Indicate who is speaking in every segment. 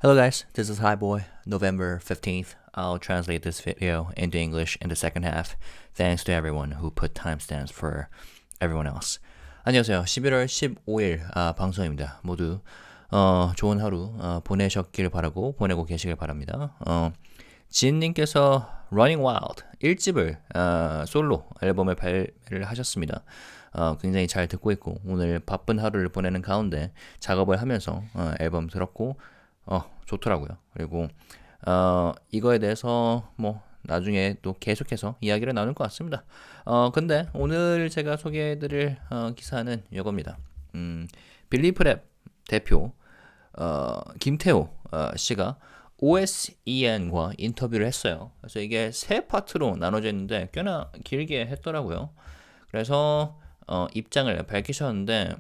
Speaker 1: Hello guys, this is Highboy, November 15th. I'll translate this video into English in the second half. Thanks to everyone who put timestamps for everyone else. 안녕하세요. 11월 15일 방송입니다. 모두 좋은 하루 보내셨길 바라고 보내고 계시길 바랍니다. 지인님께서 Running Wild 1집을 솔로 앨범을 발매를 하셨습니다. 굉장히 잘 듣고 있고 오늘 바쁜 하루를 보내는 가운데 작업을 하면서 앨범 들었고 좋더라고요. 그리고 이거에 대해서 뭐 나중에 또 계속해서 이야기를 나눌 것 같습니다. 근데 오늘 제가 소개해드릴 기사는 이겁니다. 빌리프랩 대표 김태호 씨가 OSEN과 인터뷰를 했어요. 그래서 이게 세 파트로 나눠져 있는데 꽤나 길게 했더라고요. 그래서 입장을 밝히셨는데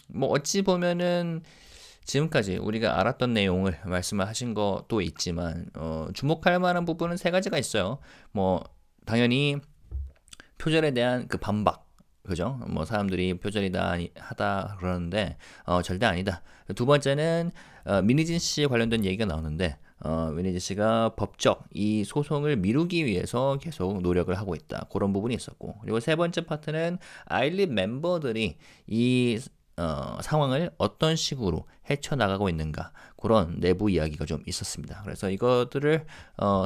Speaker 1: 뭐 어찌 보면은 지금까지 우리가 알았던 내용을 말씀을 하신 것도 있지만 주목할 만한 부분은 세 가지가 있어요. 뭐 당연히 표절에 대한 그 반박, 그죠? 뭐 사람들이 표절이다 하다 그러는데 절대 아니다. 두 번째는 민희진 씨 관련된 얘기가 나오는데 민희진 씨가 법적 이 소송을 미루기 위해서 계속 노력을 하고 있다. 그런 부분이 있었고, 그리고 세 번째 파트는 아일릿 멤버들이 이 상황을 어떤 식으로 헤쳐나가고 있는가, 그런 내부 이야기가 좀 있었습니다. 그래서 이것들을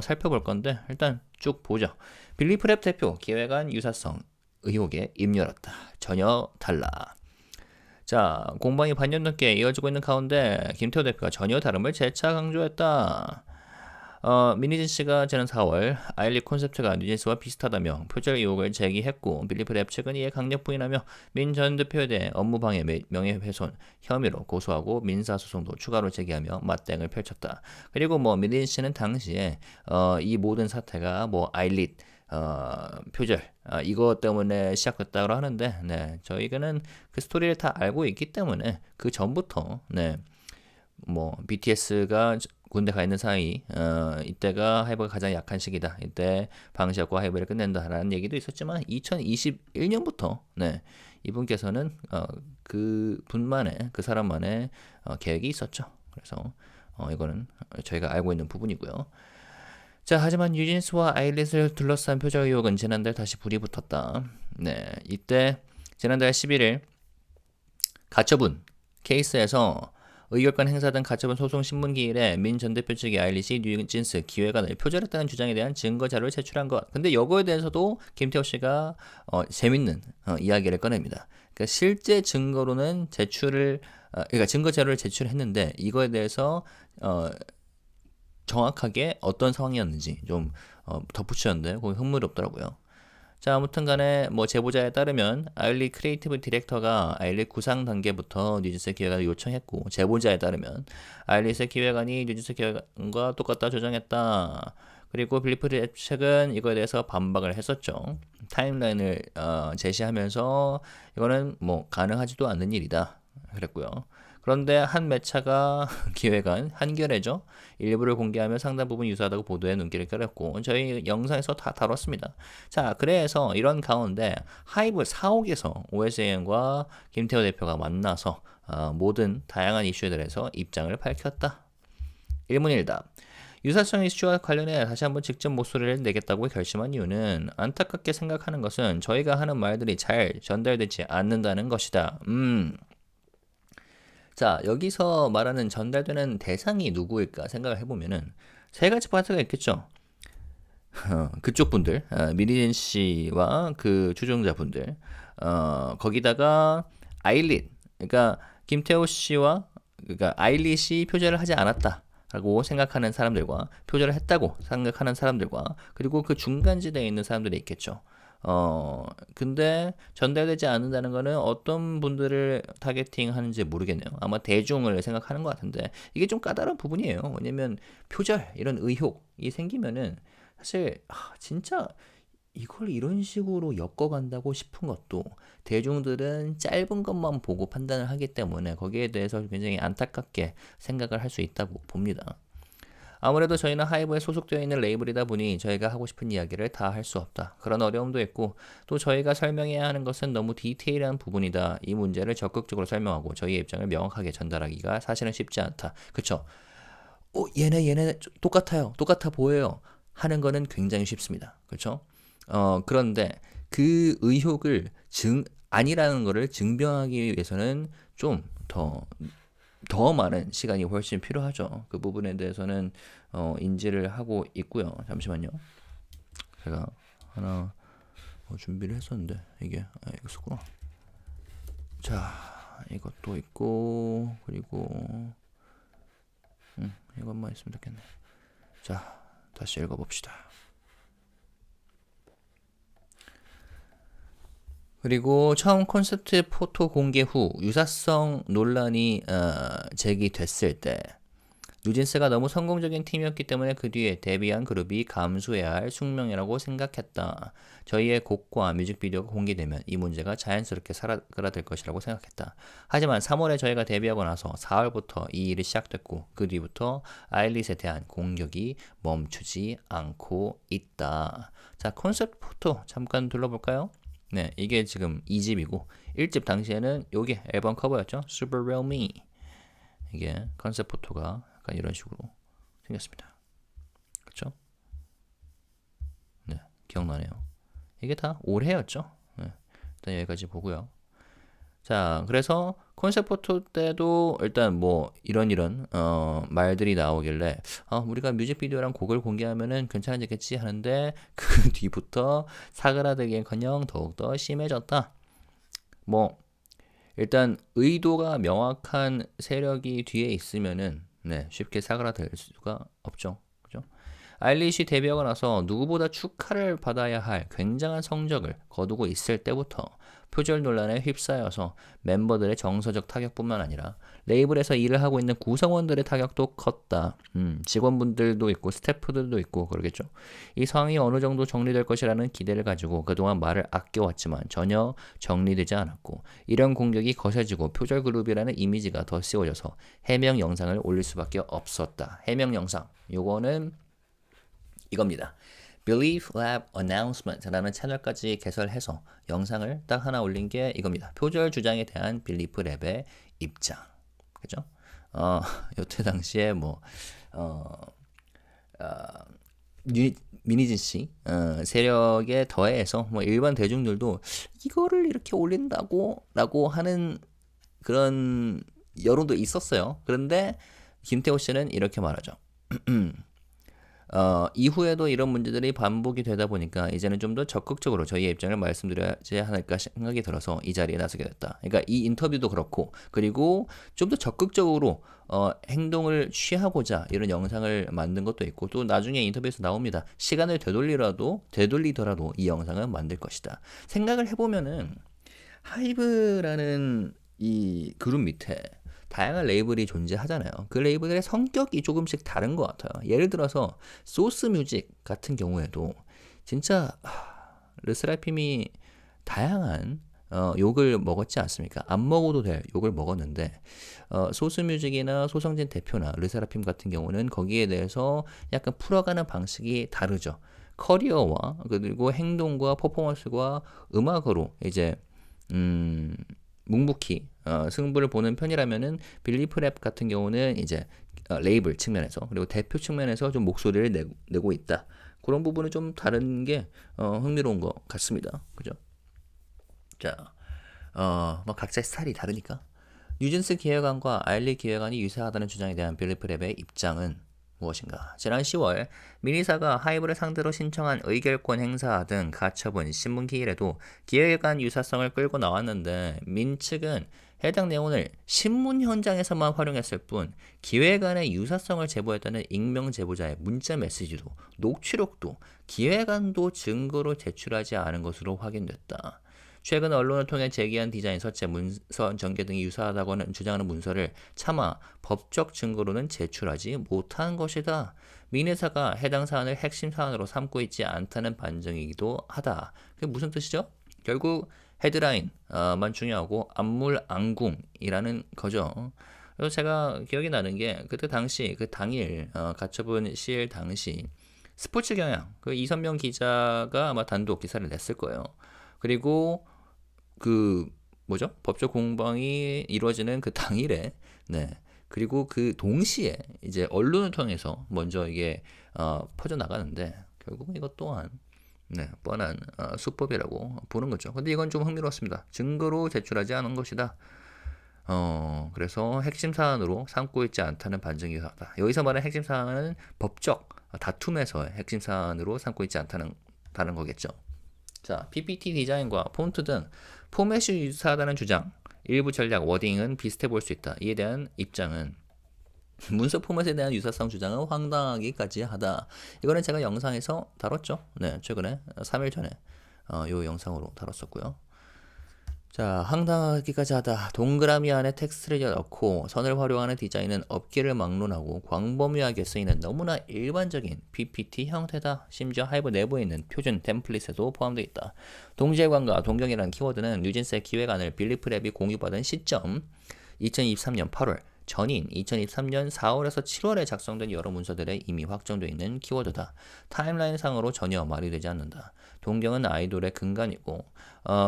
Speaker 1: 살펴볼 건데 일단 쭉 보죠. 빌리프랩 대표 기획안 유사성 의혹에 입 열었다. 전혀 달라. 자, 공방이 반년 넘게 이어지고 있는 가운데 김태호 대표가 전혀 다름을 재차 강조했다. 민희진 씨가 지난 4월 아일릿 콘셉트가 뉴진스와 비슷하다며 표절 의혹을 제기했고, 빌리프랩 측은 이에 강력 부인하며 민 전 대표에 대해 업무방해 및 명예훼손 혐의로 고소하고 민사소송도 추가로 제기하며 맞대응을 펼쳤다. 그리고 뭐 민희진 씨는 당시에 이 모든 사태가 뭐 아일릿 표절 이거 때문에 시작됐다고 하는데, 네, 저희가는 그 스토리를 다 알고 있기 때문에 그 전부터 뭐 BTS가 군대 가 있는 사이 이때가 하이브가 가장 약한 시기다. 이때 방시혁과 하이브를 끝낸다라는 얘기도 있었지만 2021년부터 이분께서는 그 분만의 그 사람만의 계획이 있었죠. 그래서 이거는 저희가 알고 있는 부분이고요. 자, 하지만 뉴진스와 아일릿을 둘러싼 표절 의혹은 지난달 다시 불이 붙었다. 네, 이때 지난달 11일 가처분 케이스에서 의결권 행사된 가처분 소송 신문기일에 민 전 대표 측이 아일릿이 뉴진스 기획안을 표절했다는 주장에 대한 증거 자료를 제출한 것. 근데 이거에 대해서도 김태호 씨가 재밌는 이야기를 꺼냅니다. 그러니까 실제 증거로는 그러니까 증거 자료를 제출했는데 이거에 대해서 정확하게 어떤 상황이었는지 좀 덧붙였는데 거기 흥물이 없더라고요. 자, 아무튼 간에 뭐 제보자에 따르면 아일릿 크리에이티브 디렉터가 아일릿 구상 단계부터 뉴진스 기획안을 요청했고, 제보자에 따르면 아일릿의 기획안이 뉴진스 기획안과 똑같다 조정했다. 그리고 빌리프랩 측은 이거에 대해서 반박을 했었죠. 타임라인을 제시하면서 이거는 뭐 가능하지도 않는 일이다 그랬고요. 그런데 한 매체가 기획안 한겨레죠. 일부를 공개하며 상당 부분 유사하다고 보도에 눈길을 끌었고, 저희 영상에서 다 다뤘습니다. 자, 그래서 이런 가운데 하이브 4옥에서 OSN과 김태호 대표가 만나서 모든 다양한 이슈들에서 입장을 밝혔다. 일문일답. 유사성 이슈와 관련해 다시 한번 직접 목소리를 내겠다고 결심한 이유는 안타깝게 생각하는 것은 저희가 하는 말들이 잘 전달되지 않는다는 것이다. 자, 여기서 말하는 전달되는 대상이 누구일까 생각을 해보면은 세 가지 파트가 있겠죠. 그쪽 분들, 미리진 씨와 그 추종자분들, 거기다가 아일릿, 그러니까 김태호 씨와 그러니까 아일릿이 표절을 하지 않았다라고 생각하는 사람들과 표절을 했다고 생각하는 사람들과, 그리고 그 중간지대에 있는 사람들이 있겠죠. 근데 전달되지 않는다는 거는 어떤 분들을 타겟팅 하는지 모르겠네요. 아마 대중을 생각하는 것 같은데 이게 좀 까다로운 부분이에요. 왜냐면 표절 이런 의혹이 생기면은 사실 진짜 이걸 이런 식으로 엮어간다고 싶은 것도 대중들은 짧은 것만 보고 판단을 하기 때문에 거기에 대해서 굉장히 안타깝게 생각을 할 수 있다고 봅니다. 아무래도 저희는 하이브에 소속되어 있는 레이블이다 보니 저희가 하고 싶은 이야기를 다 할 수 없다. 그런 어려움도 있고, 또 저희가 설명해야 하는 것은 너무 디테일한 부분이다. 이 문제를 적극적으로 설명하고 저희의 입장을 명확하게 전달하기가 사실은 쉽지 않다. 그쵸? 얘네 똑같아 보여요 하는 거는 굉장히 쉽습니다. 그렇죠? 그런데 그 의혹을 아니라는 거를 증명하기 위해서는 좀 더 많은 시간이 훨씬 필요하죠. 그 부분에 대해서는 인지를 하고 있고요. 잠시만요. 제가 하나 준비를 했었는데 이게 이거 썼구나. 자, 이것도 있고 그리고 이것만 있으면 되겠네. 자, 다시 읽어봅시다. 그리고 처음 콘셉트 포토 공개 후 유사성 논란이 제기됐을 때 뉴진스가 너무 성공적인 팀이었기 때문에 그 뒤에 데뷔한 그룹이 감수해야 할 숙명이라고 생각했다. 저희의 곡과 뮤직비디오가 공개되면 이 문제가 자연스럽게 사라질 것이라고 생각했다. 하지만 3월에 저희가 데뷔하고 나서 4월부터 이 일이 시작됐고 그 뒤부터 아일릿에 대한 공격이 멈추지 않고 있다. 자, 콘셉트 포토 잠깐 둘러볼까요? 네, 이게 지금 2집이고 1집 당시에는 요게 앨범 커버였죠. Super Real Me. 이게 컨셉 포토가 약간 이런 식으로 생겼습니다. 그렇죠? 네, 기억나네요. 이게 다 올해였죠. 네, 일단 여기까지 보고요. 자, 그래서 컨셉 포토 때도 일단 뭐 이런 말들이 나오길래 우리가 뮤직비디오랑 곡을 공개하면은 괜찮아지겠지 하는데 그 뒤부터 사그라들기엔커녕 더욱더 심해졌다. 뭐 일단 의도가 명확한 세력이 뒤에 있으면은 네, 쉽게 사그라들 수가 없죠. 그죠? 아일릿이 데뷔하고 나서 누구보다 축하를 받아야 할 굉장한 성적을 거두고 있을 때부터 표절 논란에 휩싸여서 멤버들의 정서적 타격뿐만 아니라 레이블에서 일을 하고 있는 구성원들의 타격도 컸다. 직원분들도 있고 스태프들도 있고 그러겠죠. 이 상황이 어느 정도 정리될 것이라는 기대를 가지고 그동안 말을 아껴왔지만 전혀 정리되지 않았고 이런 공격이 거세지고 표절 그룹이라는 이미지가 더 씌워져서 해명 영상을 올릴 수밖에 없었다. 해명 영상 요거는 이겁니다. Belift Announcement라는 채널까지 개설해서 영상을 딱 하나 올린 게 이겁니다. 표절 주장에 대한 빌리프랩의 입장. 그죠? 요때 당시에 미니진 씨 세력에 더해서 뭐 일반 대중들도 이거를 이렇게 올린다고 하는 그런 여론도 있었어요. 그런데 김태호 씨는 이렇게 말하죠. 이후에도 이런 문제들이 반복이 되다 보니까 이제는 좀 더 적극적으로 저희의 입장을 말씀드려야지 않을까 생각이 들어서 이 자리에 나서게 됐다. 그러니까 이 인터뷰도 그렇고 그리고 좀 더 적극적으로 행동을 취하고자 이런 영상을 만든 것도 있고 또 나중에 인터뷰에서 나옵니다. 시간을 되돌리더라도 이 영상은 만들 것이다. 생각을 해보면은 하이브라는 이 그룹 밑에 다양한 레이블이 존재하잖아요. 그 레이블의 성격이 조금씩 다른 것 같아요. 예를 들어서 소스 뮤직 같은 경우에도 진짜 르스라핌이 다양한 욕을 먹었지 않습니까? 안 먹어도 될 욕을 먹었는데 소스뮤직이나 소성진 대표나 르세라핌 같은 경우는 거기에 대해서 약간 풀어가는 방식이 다르죠. 커리어와 그리고 행동과 퍼포먼스와 음악으로 이제 묵묵히 승부를 보는 편이라면은 빌리프랩 같은 경우는 이제 레이블 측면에서 그리고 대표 측면에서 좀 목소리를 내고 있다. 그런 부분은 좀 다른 게 흥미로운 것 같습니다. 그죠? 자, 뭐 각자의 스타일이 다르니까. 뉴진스 기획안과 아일리 기획안이 유사하다는 주장에 대한 빌리프랩의 입장은 무엇인가? 지난 10월 미니사가 하이브를 상대로 신청한 의결권 행사 등 가처분 신문 기일에도 기획안 유사성을 끌고 나왔는데 민 측은 해당 내용을 신문 현장에서만 활용했을 뿐 기획안의 유사성을 제보했다는 익명 제보자의 문자 메시지도 녹취록도 기획안도 증거로 제출하지 않은 것으로 확인됐다. 최근 언론을 통해 제기한 디자인, 서체, 문서 전개 등이 유사하다고 주장하는 문서를 차마 법적 증거로는 제출하지 못한 것이다. 미네사가 해당 사안을 핵심 사안으로 삼고 있지 않다는 반증이기도 하다. 그게 무슨 뜻이죠? 결국 헤드라인만 중요하고 안물안궁이라는 거죠. 그래서 제가 기억이 나는 게 그때 당시 그 당일 가처분 시일 당시 스포츠 경향 그 이선명 기자가 아마 단독 기사를 냈을 거예요. 그리고 그 법적 공방이 이루어지는 그 당일에 그리고 그 동시에 이제 언론을 통해서 먼저 이게 퍼져 나가는데 결국은 이것 또한 뻔한 수법이라고 보는 거죠. 근데 이건 좀 흥미로웠습니다. 증거로 제출하지 않은 것이다. 그래서 핵심 사안으로 삼고 있지 않다는 반증이 하다. 여기서 말하는 핵심 사안은 법적 다툼에서의 핵심 사안으로 삼고 있지 않다는 거겠죠. 자, PPT 디자인과 폰트 등 포맷이 유사하다는 주장, 일부 전략, 워딩은 비슷해 보일 수 있다. 이에 대한 입장은 문서 포맷에 대한 유사성 주장은 황당하기까지 하다. 이거는 제가 영상에서 다뤘죠. 네, 최근에 3일 전에 요 영상으로 다뤘었고요. 자, 황당하기까지 하다. 동그라미 안에 텍스트를 넣고 선을 활용하는 디자인은 업계를 막론하고 광범위하게 쓰이는 너무나 일반적인 PPT 형태다. 심지어 하이브 내부에 있는 표준 템플릿에도 포함되어 있다. 동질감과 동경이라는 키워드는 뉴진스의 기획안을 빌리프랩이 공유받은 시점 2023년 8월 전인 2023년 4월에서 7월에 작성된 여러 문서들에 이미 확정되어 있는 키워드다. 타임라인상으로 전혀 말이 되지 않는다. 동경은 아이돌의 근간이고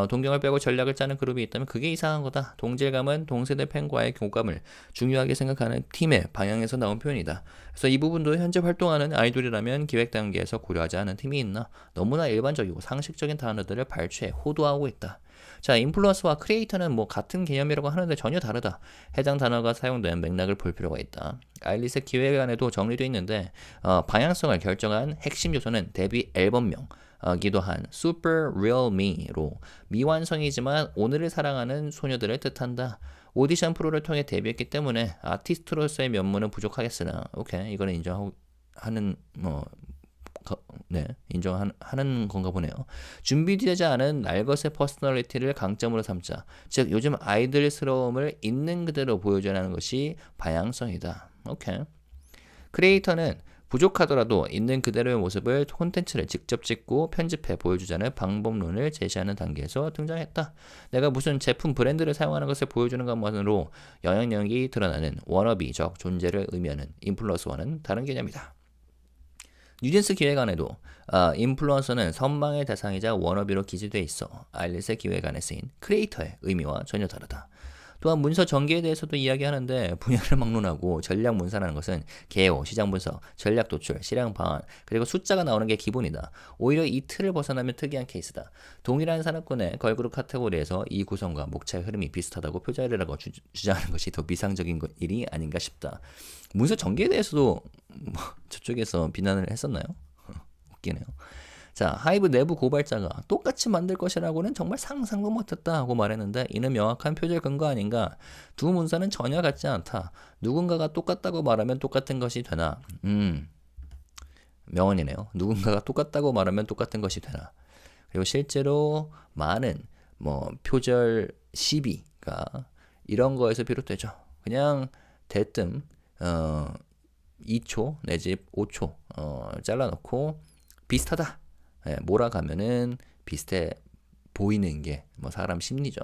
Speaker 1: 동경을 빼고 전략을 짜는 그룹이 있다면 그게 이상한 거다. 동질감은 동세대 팬과의 교감을 중요하게 생각하는 팀의 방향에서 나온 표현이다. 그래서 이 부분도 현재 활동하는 아이돌이라면 기획 단계에서 고려하지 않은 팀이 있나? 너무나 일반적이고 상식적인 단어들을 발췌해 호도하고 있다. 자, 인플루언서와 크리에이터는 뭐 같은 개념이라고 하는데 전혀 다르다. 해당 단어가 사용된 맥락을 볼 필요가 있다. 아일릿의 기획안에도 정리되어 있는데 방향성을 결정한 핵심 요소는 데뷔 앨범명 기도 한 Super Real Me로 미완성이지만 오늘을 사랑하는 소녀들을 뜻한다. 오디션 프로를 통해 데뷔했기 때문에 아티스트로서의 면모는 부족하겠으나 오케이 이거는 인정하는 인정하는 건가 보네요. 준비되지 않은 날것의 퍼스널리티를 강점으로 삼자. 즉 요즘 아이들스러움을 있는 그대로 보여주는 것이 방향성이다. 오케이. 크리에이터는 부족하더라도 있는 그대로의 모습을 콘텐츠를 직접 찍고 편집해 보여주자는 방법론을 제시하는 단계에서 등장했다. 내가 무슨 제품 브랜드를 사용하는 것을 보여주는 것만으로 영향력이 드러나는 워너비적 존재를 의미하는 인플루언서와는 다른 개념이다. 뉴진스 기획안에도 인플루언서는 선망의 대상이자 워너비로 기재되어 있어 아일릿의 기획안에 쓰인 크리에이터의 의미와 전혀 다르다. 또한 문서 전개에 대해서도 이야기하는데 분야를 막론하고 전략 문서라는 것은 개요, 시장 분석, 전략 도출, 실행 방안, 그리고 숫자가 나오는 게 기본이다. 오히려 이 틀을 벗어나면 특이한 케이스다. 동일한 산업군의 걸그룹 카테고리에서 이 구성과 목차의 흐름이 비슷하다고 표절이라고 주장하는 것이 더 미상적인 일이 아닌가 싶다. 문서 전개에 대해서도 저쪽에서 비난을 했었나요? 웃기네요. 자, 하이브 내부 고발자가 똑같이 만들 것이라고는 정말 상상도 못했다 하고 말했는데 이는 명확한 표절 근거 아닌가? 두 문서는 전혀 같지 않다. 누군가가 똑같다고 말하면 똑같은 것이 되나? 명언이네요. 누군가가 똑같다고 말하면 똑같은 것이 되나? 그리고 실제로 많은 표절 시비가 이런 거에서 비롯되죠. 그냥 대뜸 2초 내지 5초 잘라놓고 비슷하다. 몰아가면은 비슷해 보이는 게 사람 심리죠.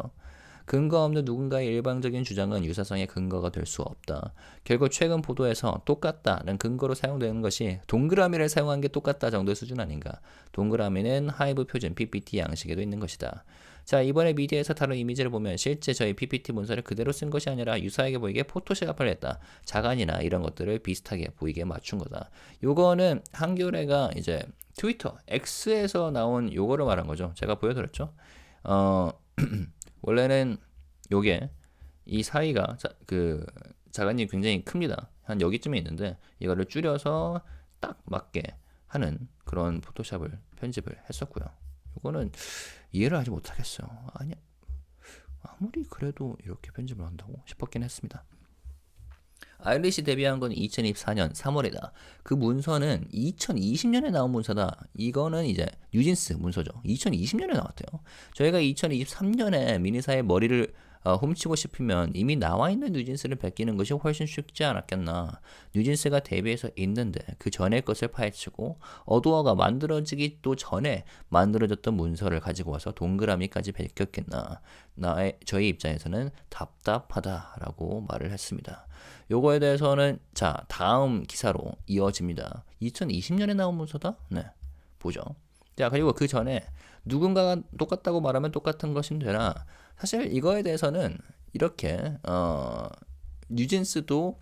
Speaker 1: 근거 없는 누군가의 일방적인 주장은 유사성의 근거가 될 수 없다. 결국 최근 보도에서 똑같다는 근거로 사용되는 것이 동그라미를 사용한 게 똑같다 정도의 수준 아닌가. 동그라미는 하이브 표준 PPT 양식에도 있는 것이다. 자, 이번에 미디어에서 다룬 이미지를 보면 실제 저희 PPT 문서를 그대로 쓴 것이 아니라 유사하게 보이게 포토샵을 했다. 자간이나 이런 것들을 비슷하게 보이게 맞춘 거다. 요거는 한겨레가 이제 트위터 X에서 나온 요거를 말한 거죠. 제가 보여드렸죠. 원래는 요게 이 사이가 자간이 굉장히 큽니다. 한 여기쯤에 있는데 이거를 줄여서 딱 맞게 하는 그런 포토샵을 편집을 했었고요. 이거는 이해를 하지 못하겠어요. 아니 아무리 그래도 이렇게 편집을 한다고 싶었긴 했습니다. 아일릿이 데뷔한 건 2024년 3월이다. 그 문서는 2020년에 나온 문서다. 이거는 이제 뉴진스 문서죠. 2020년에 나왔대요. 저희가 2023년에 미니사의 머리를 훔치고 싶으면 이미 나와 있는 뉴진스를 베끼는 것이 훨씬 쉽지 않았겠나. 뉴진스가 데뷔해서 있는데 그 전의 것을 파헤치고 어두워가 만들어지기 또 전에 만들어졌던 문서를 가지고 와서 동그라미까지 베꼈겠나. 저희 입장에서는 답답하다라고 말을 했습니다. 요거에 대해서는 자 다음 기사로 이어집니다. 2020년에 나온 문서다? 네, 보죠. 자, 그리고 그 전에 누군가가 똑같다고 말하면 똑같은 것이 되나? 사실 이거에 대해서는 이렇게 뉴진스도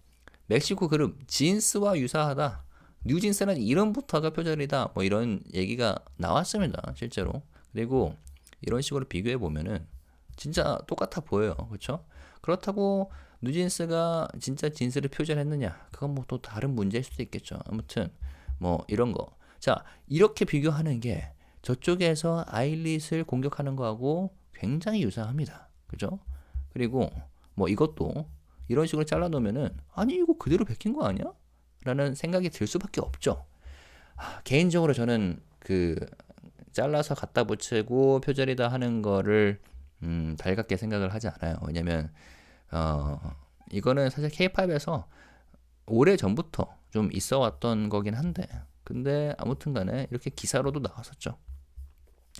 Speaker 1: 멕시코 그룹 진스와 유사하다. 뉴진스는 이름부터가 표절이다. 뭐 이런 얘기가 나왔습니다. 실제로. 그리고 이런 식으로 비교해 보면은 진짜 똑같아 보여요. 그렇죠? 그렇다고 뉴진스가 진짜 진스를 표절했느냐? 그건 뭐 또 다른 문제일 수도 있겠죠. 아무튼 뭐 이런 거. 자, 이렇게 비교하는 게 저쪽에서 아일릿을 공격하는 거하고 굉장히 유사합니다. 그죠? 그리고 뭐 이것도 이런 식으로 잘라놓으면은 아니 이거 그대로 베낀 거 아니야? 라는 생각이 들 수밖에 없죠. 개인적으로 저는 그 잘라서 갖다 붙이고 표절이다 하는 거를 달갑게 생각을 하지 않아요. 왜냐면 이거는 사실 K-팝에서 오래 전부터 좀 있어 왔던 거긴 한데 근데 아무튼 간에 이렇게 기사로도 나왔었죠.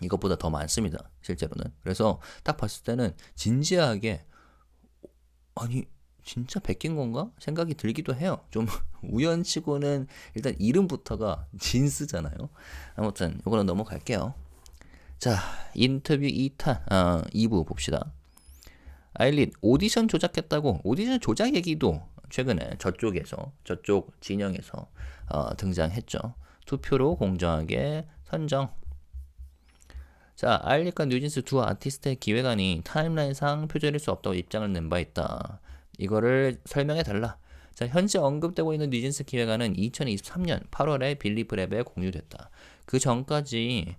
Speaker 1: 이것보다 더 많습니다. 실제로는. 그래서 딱 봤을 때는 진지하게 아니 진짜 베낀 건가? 생각이 들기도 해요. 좀 우연치고는 일단 이름부터가 진스잖아요. 아무튼 이거는 넘어갈게요. 자, 인터뷰 2탄 2부 봅시다. 아일릿 오디션 조작했다고. 오디션 조작 얘기도 최근에 저쪽 진영에서 등장했죠. 투표로 공정하게 선정. 자, 아일릿과 뉴진스 두 아티스트의 기획안이 타임라인상 표절일 수 없다고 입장을 낸 바 있다. 이거를 설명해 달라. 자, 현재 언급되고 있는 뉴진스 기획안은 2023년 8월에 빌리프랩에 공유됐다. 그 전까지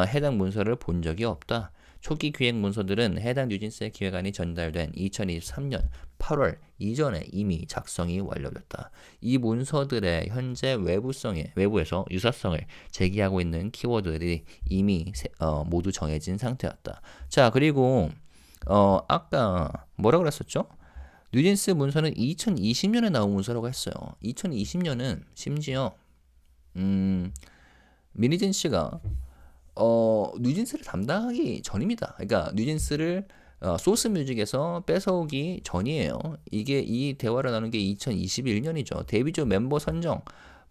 Speaker 1: 해당 문서를 본 적이 없다. 초기 기획 문서들은 해당 뉴진스의 기획안이 전달된 2023년 8월 이전에 이미 작성이 완료됐다. 이 문서들의 현재 외부에서 유사성을 제기하고 있는 키워드들이 이미 모두 정해진 상태였다. 자, 그리고 아까 뭐라 그랬었죠? 뉴진스 문서는 2020년에 나온 문서라고 했어요. 2020년은 심지어 미니진 씨가 뉴진스를 담당하기 전입니다. 그러니까 뉴진스를 소스 뮤직에서 뺏어오기 전이에요. 이 대화를 나눈 게 2021년이죠. 데뷔조 멤버 선정.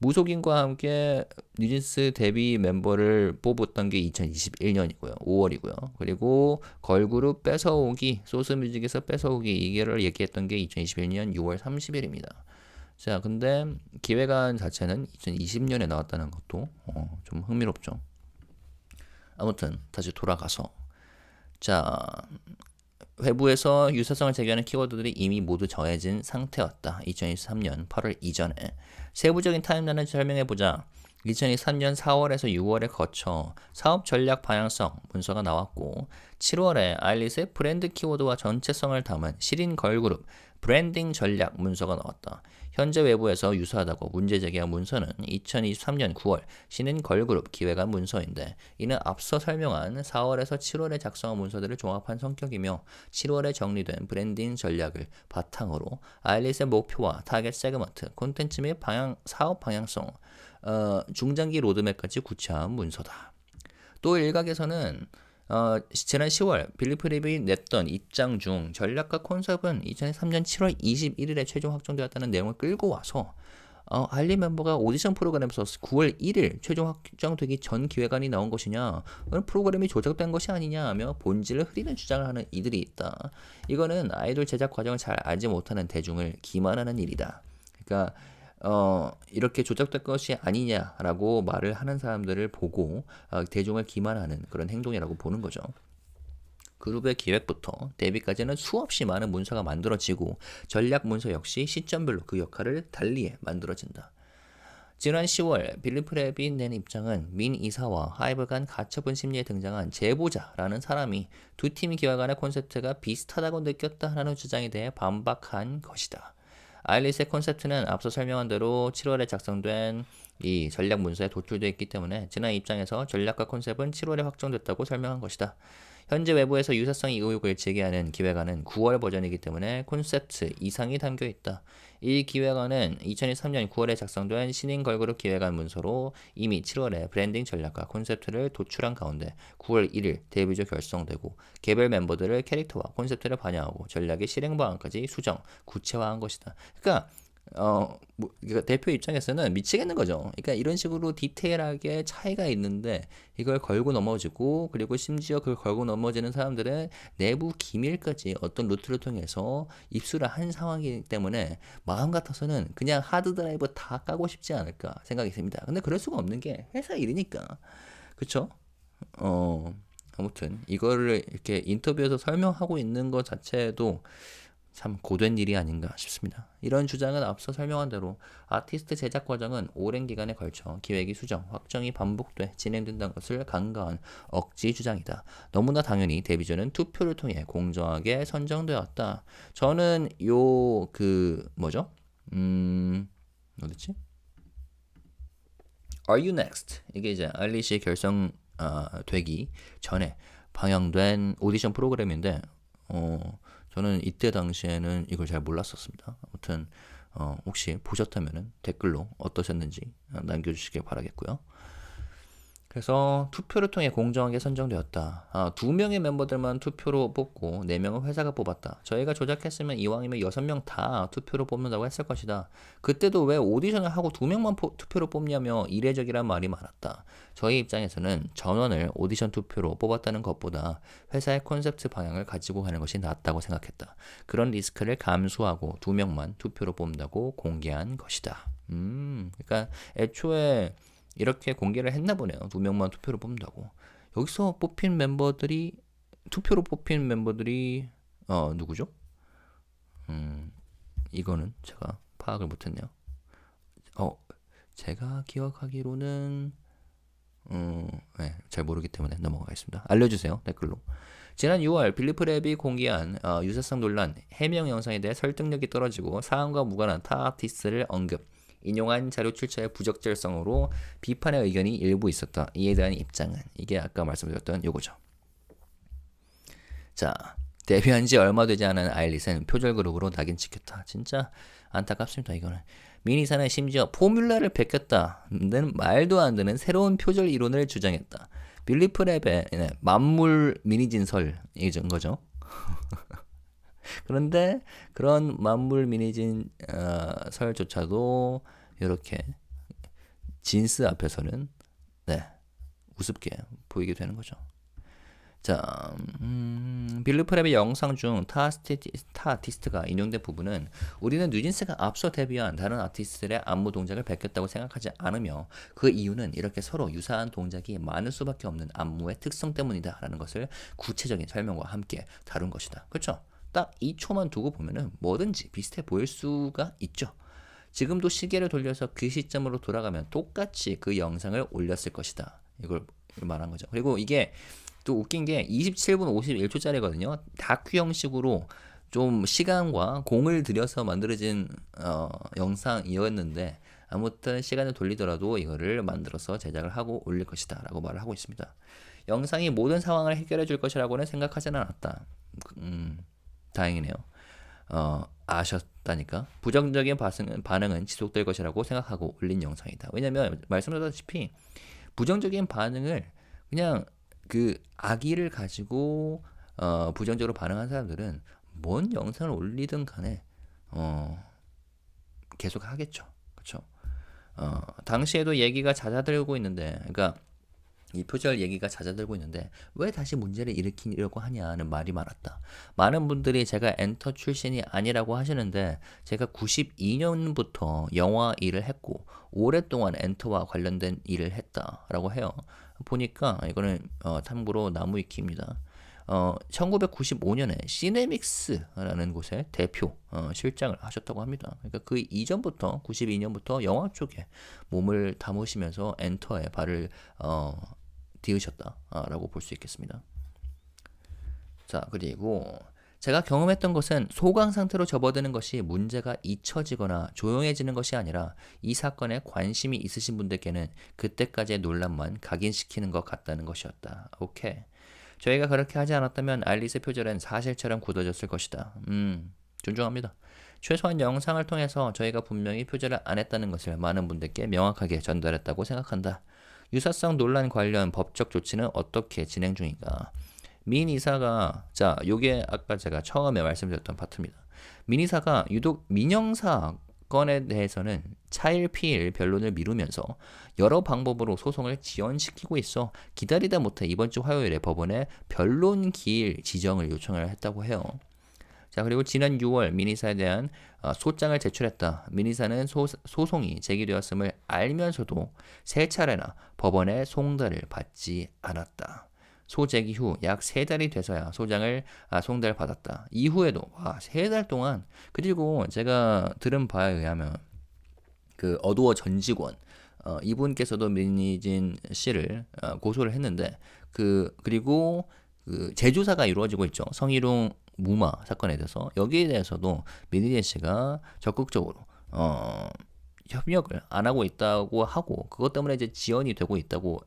Speaker 1: 무속인과 함께 뉴진스 데뷔 멤버를 뽑았던 게 2021년이고요. 5월이고요. 그리고 걸그룹 뺏어오기, 소스 뮤직에서 뺏어오기 이게를 얘기했던 게 2021년 6월 30일입니다. 자, 근데 기획안 자체는 2020년에 나왔다는 것도 좀 흥미롭죠. 아무튼 다시 돌아가서 자, 외부에서 유사성을 제기하는 키워드들이 이미 모두 정해진 상태였다. 2023년 8월 이전에. 세부적인 타임라인을 설명해보자. 2023년 4월에서 6월에 거쳐 사업 전략 방향성 문서가 나왔고 7월에 아일릿의 브랜드 키워드와 전체성을 담은 실인 걸그룹 브랜딩 전략 문서가 나왔다. 현재 외부에서 유사하다고 문제 제기한 문서는 2023년 9월 신인 걸그룹 기획안 문서인데 이는 앞서 설명한 4월에서 7월에 작성한 문서들을 종합한 성격이며 7월에 정리된 브랜딩 전략을 바탕으로 아일릿의 목표와 타겟 세그먼트, 콘텐츠 및 사업 방향성, 중장기 로드맵까지 구체화한 문서다. 또 일각에서는 지난 10월 빌리프랩이 냈던 입장 중 전략과 콘셉트는 2003년 7월 21일에 최종 확정되었다는 내용을 끌고 와서 아일릿 멤버가 오디션 프로그램에서 9월 1일 최종 확정되기 전 기획안이 나온 것이냐, 프로그램이 조작된 것이 아니냐 하며 본질을 흐리는 주장을 하는 이들이 있다. 이거는 아이돌 제작 과정을 잘 알지 못하는 대중을 기만하는 일이다. 그러니까 이렇게 조작된 것이 아니냐라고 말을 하는 사람들을 보고 대중을 기만하는 그런 행동이라고 보는 거죠. 그룹의 기획부터 데뷔까지는 수없이 많은 문서가 만들어지고 전략 문서 역시 시점별로 그 역할을 달리해 만들어진다. 지난 10월 빌리프랩이 낸 입장은 민 이사와 하이브 간 가처분 심리에 등장한 제보자라는 사람이 두 팀 기획안의 콘셉트가 비슷하다고 느꼈다라는 주장에 대해 반박한 것이다. 아일릿의 콘셉트는 앞서 설명한 대로 7월에 작성된 이 전략 문서에 도출되어 있기 때문에 지난 입장에서 전략과 콘셉트는 7월에 확정됐다고 설명한 것이다. 현재 외부에서 유사성 의혹을 제기하는 기획안은 9월 버전이기 때문에 콘셉트 이상이 담겨 있다. 이 기획안은 2023년 9월에 작성된 신인 걸그룹 기획안 문서로 이미 7월에 브랜딩 전략과 콘셉트를 도출한 가운데 9월 1일 데뷔조 결성되고 개별 멤버들의 캐릭터와 콘셉트를 반영하고 전략의 실행 방안까지 수정, 구체화한 것이다. 그러니까 그러니까 대표 입장에서는 미치겠는 거죠. 그러니까 이런 식으로 디테일하게 차이가 있는데 이걸 걸고 넘어지고, 그리고 심지어 그걸 걸고 넘어지는 사람들은 내부 기밀까지 어떤 루트를 통해서 입수를 한 상황이기 때문에 마음 같아서는 그냥 하드 드라이브 다 까고 싶지 않을까 생각이 듭니다. 근데 그럴 수가 없는 게 회사 일이니까. 그쵸? 아무튼 이거를 이렇게 인터뷰에서 설명하고 있는 것 자체도 참 고된 일이 아닌가 싶습니다. 이런 주장은 앞서 설명한 대로 아티스트 제작 과정은 오랜 기간에 걸쳐 기획이 수정, 확정이 반복돼 진행된다는 것을 간과한 억지 주장이다. 너무나 당연히 데뷔전은 투표를 통해 공정하게 선정되었다. 저는 뭐죠? 어딨지? Are You Next? 이게 이제 알리시 결성 되기 전에 방영된 오디션 프로그램인데 저는 이때 당시에는 이걸 잘 몰랐었습니다. 아무튼 혹시 보셨다면 댓글로 어떠셨는지 남겨주시길 바라겠고요. 그래서 투표를 통해 공정하게 선정되었다. 2명의 멤버들만 투표로 뽑고 4명은 회사가 뽑았다. 저희가 조작했으면 이왕이면 6명 다 투표로 뽑는다고 했을 것이다. 그때도 왜 오디션을 하고 2명만 투표로 뽑냐며 이례적이란 말이 많았다. 저희 입장에서는 전원을 오디션 투표로 뽑았다는 것보다 회사의 콘셉트 방향을 가지고 가는 것이 낫다고 생각했다. 그런 리스크를 감수하고 2명만 투표로 뽑는다고 공개한 것이다. 그러니까 애초에 이렇게 공개를 했나 보네요. 2명만 투표로 뽑는다고. 여기서 투표로 뽑힌 멤버들이 누구죠? 이거는 제가 파악을 못했네요. 제가 기억하기로는 네, 잘 모르기 때문에 넘어가겠습니다. 알려주세요, 댓글로. 지난 6월 빌리프랩이 공개한 유사성 논란 해명 영상에 대해 설득력이 떨어지고 사안과 무관한 타 아티스트를 언급, 인용한 자료 출처의 부적절성으로 비판의 의견이 일부 있었다. 이에 대한 입장은 이게 아까 말씀드렸던 요거죠. 자, 데뷔한 지 얼마 되지 않은 아일릿은 표절 그룹으로 낙인 찍혔다. 진짜 안타깝습니다. 이거는 미니사는 심지어 포뮬라를 베꼈다는 말도 안 되는 새로운 표절 이론을 주장했다. 빌리프랩의 만물 미니 진설인 거죠. 그런데 그런 만물 미니진 설조차도 이렇게 진스 앞에서는 우습게 보이게 되는 거죠. 자, 빌리프랩의 영상 중 타 아티스트가 인용된 부분은 우리는 뉴진스가 앞서 데뷔한 다른 아티스트들의 안무 동작을 베꼈다고 생각하지 않으며 그 이유는 이렇게 서로 유사한 동작이 많을 수밖에 없는 안무의 특성 때문이다 라는 것을 구체적인 설명과 함께 다룬 것이다. 그렇죠? 딱 2초만 두고 보면은 뭐든지 비슷해 보일 수가 있죠. 지금도 시계를 돌려서 그 시점으로 돌아가면 똑같이 그 영상을 올렸을 것이다. 이걸 말한 거죠. 그리고 이게 또 웃긴 게 27분 51초짜리거든요. 다큐 형식으로 좀 시간과 공을 들여서 만들어진 영상이었는데 아무튼 시간을 돌리더라도 이거를 만들어서 제작을 하고 올릴 것이다 라고 말을 하고 있습니다. 영상이 모든 상황을 해결해 줄 것이라고는 생각하지는 않았다. 다행이네요. 아셨다니까. 부정적인 반응은 지속될 것이라고 생각하고 올린 영상이다. 왜냐면 말씀드렸다시피 부정적인 반응을 그냥 그 악의를 가지고 부정적으로 반응한 사람들은 뭔 영상을 올리든 간에 계속 하겠죠. 그렇죠? 당시에도 얘기가 잦아들고 있는데, 그러니까 이 표절 얘기가 잦아들고 있는데 왜 다시 문제를 일으키려고 하냐는 말이 많았다. 많은 분들이 제가 엔터 출신이 아니라고 하시는데 제가 92년부터 영화 일을 했고 오랫동안 엔터와 관련된 일을 했다라고 해요. 보니까 이거는 참고로 나무위키입니다. 1995년에 시네믹스라는 곳의 대표 실장을 하셨다고 합니다. 그러니까 그 이전부터 92년부터 영화 쪽에 몸을 담으시면서 엔터에 발을 디으셨다라고 볼 수 있겠습니다. 자, 그리고 제가 경험했던 것은 소강 상태로 접어드는 것이 문제가 잊혀지거나 조용해지는 것이 아니라 이 사건에 관심이 있으신 분들께는 그때까지의 논란만 각인시키는 것 같다는 것이었다. 오케이. 저희가 그렇게 하지 않았다면 알리스의 표절은 사실처럼 굳어졌을 것이다. 존중합니다. 최소한 영상을 통해서 저희가 분명히 표절을 안 했다는 것을 많은 분들께 명확하게 전달했다고 생각한다. 유사성 논란 관련 법적 조치는 어떻게 진행 중인가? 민 이사가, 요게 아까 제가 처음에 말씀드렸던 파트입니다. 민 이사가 유독 민영사 건에 대해서는 차일피일 변론을 미루면서 여러 방법으로 소송을 지연시키고 있어 기다리다 못해 이번 주 화요일에 법원에 변론 기일 지정을 요청을 했다고 해요. 자, 그리고 지난 6월 미니사에 대한 소장을 제출했다. 미니사는 소송이 제기되었음을 알면서도 세 차례나 법원의 송달을 받지 않았다. 소제기 후 약 3달이 돼서야 송달을 받았다. 이후에도 3달 동안. 그리고 제가 들은 바에 의하면 그 어도어 전 직원 이분께서도 민희진 씨를 고소를 했는데 그리고 그 재조사가 이루어지고 있죠. 성희롱 무마 사건에 대해서 여기에 대해서도 민희진 씨가 적극적으로 협력을 안 하고 있다고 하고 그것 때문에 이제 지연이 되고 있다고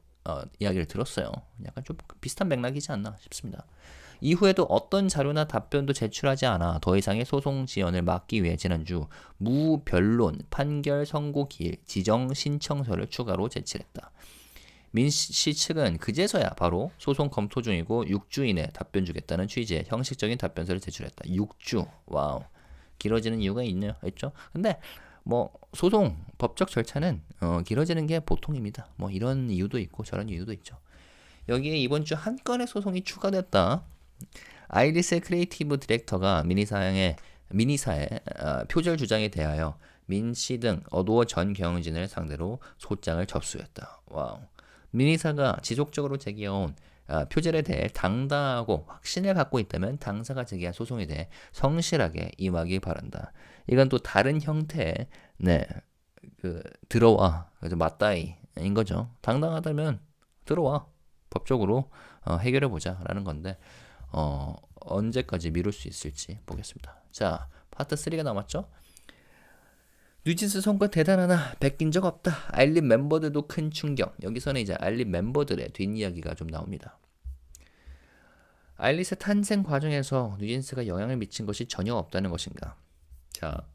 Speaker 1: 이야기를 들었어요. 약간 좀 비슷한 맥락이지 않나 싶습니다. 이후에도 어떤 자료나 답변도 제출하지 않아 더 이상의 소송 지연을 막기 위해 지난주 무변론 판결 선고 기일 지정 신청서를 추가로 제출했다. 민 씨 측은 그제서야 바로 소송 검토 중이고 6주 이내 답변 주겠다는 취지의 형식적인 답변서를 제출했다. 6주. 와우. 길어지는 이유가 있죠. 근데 뭐 소송 법적 절차는 길어지는 게 보통입니다. 뭐 이런 이유도 있고 저런 이유도 있죠. 여기에 이번 주 한 건의 소송이 추가됐다. 아이리스 크리에이티브 디렉터가 미니사의 표절 주장에 대하여 민 씨 등 어도어 전 경영진을 상대로 소장을 접수했다. 와우. 미니사가 지속적으로 제기해온 표절에 대해 당당하고 확신을 갖고 있다면 당사가 제기한 소송에 대해 성실하게 임하기 바란다. 이건 또 다른 형태의 들어와 그래서 맞다이인 거죠. 당당하다면 들어와 법적으로 해결해 보자라는 건데 언제까지 미룰 수 있을지 보겠습니다. 자, 파트 3가 남았죠. 뉴진스 성과 대단하나 베낀 적 없다. 알립 멤버들도 큰 충격. 여기서는 이제 알립 멤버들의 뒷이야기가 좀 나옵니다. 아일릿의 탄생 과정에서 뉴진스가 영향을 미친 것이 전혀 없다는 것인가. 자,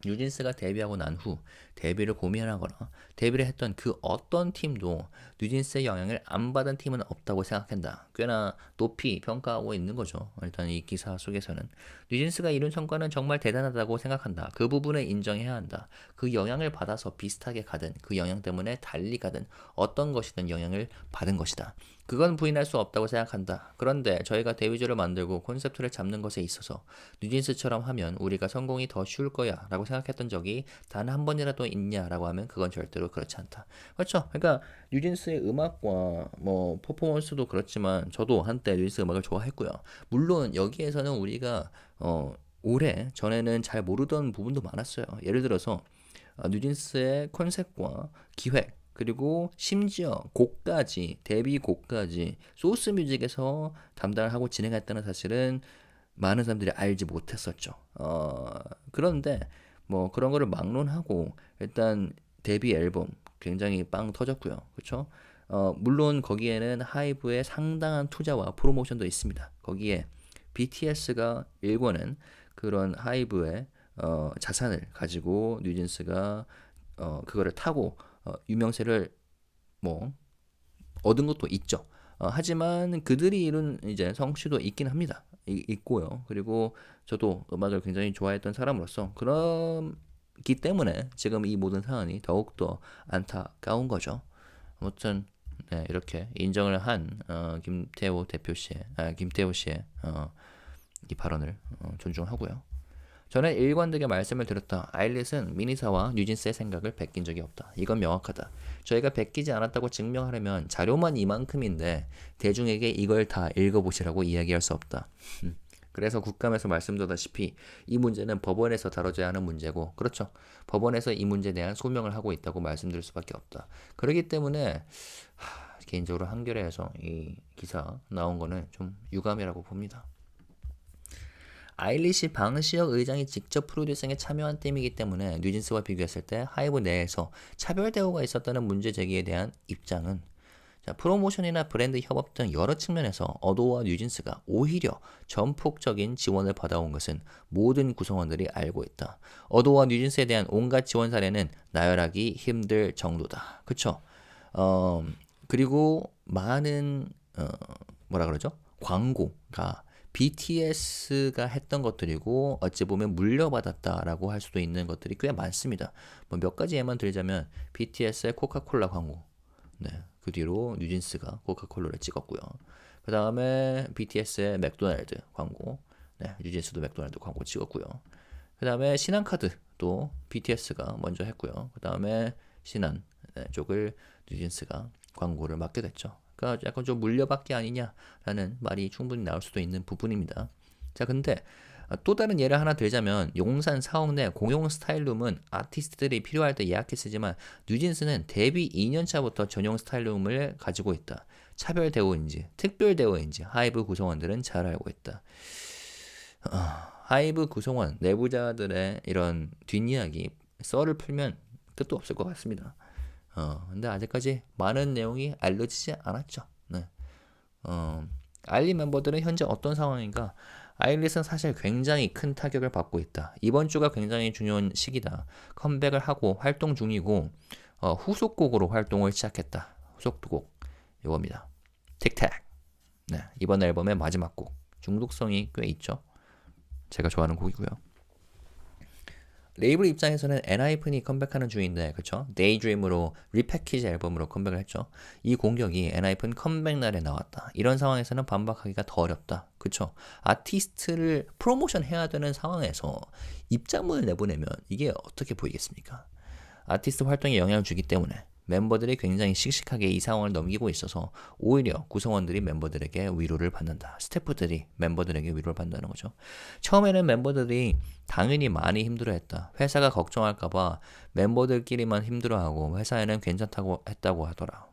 Speaker 1: 뉴진스가 데뷔하고 난 후 데뷔를 고민하거나 데뷔를 했던 그 어떤 팀도 뉴진스의 영향을 안 받은 팀은 없다고 생각한다. 꽤나 높이 평가하고 있는 거죠. 일단 이 기사 속에서는 뉴진스가 이룬 성과는 정말 대단하다고 생각한다. 그 부분을 인정해야 한다. 그 영향을 받아서 비슷하게 가든 그 영향 때문에 달리 가든 어떤 것이든 영향을 받은 것이다. 그건 부인할 수 없다고 생각한다. 그런데 저희가 데뷔조를 만들고 콘셉트를 잡는 것에 있어서 뉴진스처럼 하면 우리가 성공이 더 쉬울 거야 라고 생각했던 적이 단 한 번이라도 있냐라고 하면 그건 절대로 그렇지 않다. 그렇죠. 그러니까 뉴진스의 음악과 뭐 퍼포먼스도 그렇지만 저도 한때 뉴진스 음악을 좋아했고요. 물론 여기에서는 우리가 오래 전에는 잘 모르던 부분도 많았어요. 예를 들어서 뉴진스의 컨셉과 기획 그리고 심지어 곡까지 데뷔 곡까지 소스뮤직에서 담당을 하고 진행했다는 사실은 많은 사람들이 알지 못했었죠. 그런데 뭐 그런 거를 막론하고 일단 데뷔 앨범 굉장히 빵 터졌고요. 그렇죠? 물론 거기에는 하이브의 상당한 투자와 프로모션도 있습니다. 거기에 BTS가 일궈낸 그런 하이브의 자산을 가지고 뉴진스가 그거를 타고 유명세를 뭐 얻은 것도 있죠. 하지만 그들이 이룬 이제 성취도 있긴 합니다. 있고요. 그리고 저도 음악을 굉장히 좋아했던 사람으로서 그렇기 때문에 지금 이 모든 사안이 더욱더 안타까운 거죠. 아무튼 네, 이렇게 인정을 한 김태호 씨의 이 발언을 존중하고요. 저는 일관되게 말씀을 드렸다. 아일릿은 미니사와 뉴진스의 생각을 베낀 적이 없다. 이건 명확하다. 저희가 베끼지 않았다고 증명하려면 자료만 이만큼인데 대중에게 이걸 다 읽어보시라고 이야기할 수 없다. 그래서 국감에서 말씀드렸다시피 이 문제는 법원에서 다뤄져야 하는 문제고 그렇죠. 법원에서 이 문제에 대한 소명을 하고 있다고 말씀드릴 수밖에 없다. 그렇기 때문에 개인적으로 한겨레에서 이 기사 나온 거는 좀 유감이라고 봅니다. 아일릿이 방시혁 의장이 직접 프로듀싱에 참여한 팀이기 때문에 뉴진스와 비교했을 때 하이브 내에서 차별 대우가 있었다는 문제 제기에 대한 입장은 프로모션이나 브랜드 협업 등 여러 측면에서 어도어와 뉴진스가 오히려 전폭적인 지원을 받아온 것은 모든 구성원들이 알고 있다. 어도어와 뉴진스에 대한 온갖 지원 사례는 나열하기 힘들 정도다. 그쵸? 그리고 많은 광고가 BTS가 했던 것들이고 어찌 보면 물려받았다라고 할 수도 있는 것들이 꽤 많습니다. 뭐 몇 가지 예만 들자면 BTS의 코카콜라 광고, 네, 그 뒤로 뉴진스가 코카콜라를 찍었고요. 그 다음에 BTS의 맥도날드 광고, 네, 뉴진스도 맥도날드 광고 찍었고요. 그 다음에 신한카드도 BTS가 먼저 했고요. 그 다음에 신한 쪽을 뉴진스가 광고를 맡게 됐죠. 그러니까 약간 좀 물려받기 아니냐라는 말이 충분히 나올 수도 있는 부분입니다. 자, 근데 또 다른 예를 하나 들자면 용산 사옥내 공용 스타일룸은 아티스트들이 필요할 때 예약해 쓰지만 뉴진스는 데뷔 2년 차부터 전용 스타일룸을 가지고 있다. 차별 대우인지 특별 대우인지 하이브 구성원들은 잘 알고 있다. 하이브 구성원 내부자들의 이런 뒷이야기 썰을 풀면 끝도 없을 것 같습니다. 근데 아직까지 많은 내용이 알려지지 않았죠. 네. 아일릿 멤버들은 현재 어떤 상황인가? 아일릿은 사실 굉장히 큰 타격을 받고 있다. 이번 주가 굉장히 중요한 시기다. 컴백을 하고 활동 중이고 후속곡으로 활동을 시작했다. 후속곡 이겁니다. 틱택. 네, 이번 앨범의 마지막 곡. 중독성이 꽤 있죠. 제가 좋아하는 곡이고요. 레이블 입장에서는 엔하이픈이 컴백하는 중인데, 그쵸? 데이드림으로 리패키지 앨범으로 컴백을 했죠. 이 공격이 엔하이픈 컴백 날에 나왔다. 이런 상황에서는 반박하기가 더 어렵다. 그쵸? 아티스트를 프로모션 해야 되는 상황에서 입장문을 내보내면 이게 어떻게 보이겠습니까? 아티스트 활동에 영향을 주기 때문에 멤버들이 굉장히 씩씩하게 이 상황을 넘기고 있어서 오히려 구성원들이 멤버들에게 위로를 받는다. 스태프들이 멤버들에게 위로를 받는다는 거죠. 처음에는 멤버들이 당연히 많이 힘들어했다. 회사가 걱정할까봐 멤버들끼리만 힘들어하고 회사에는 괜찮다고 했다고 하더라.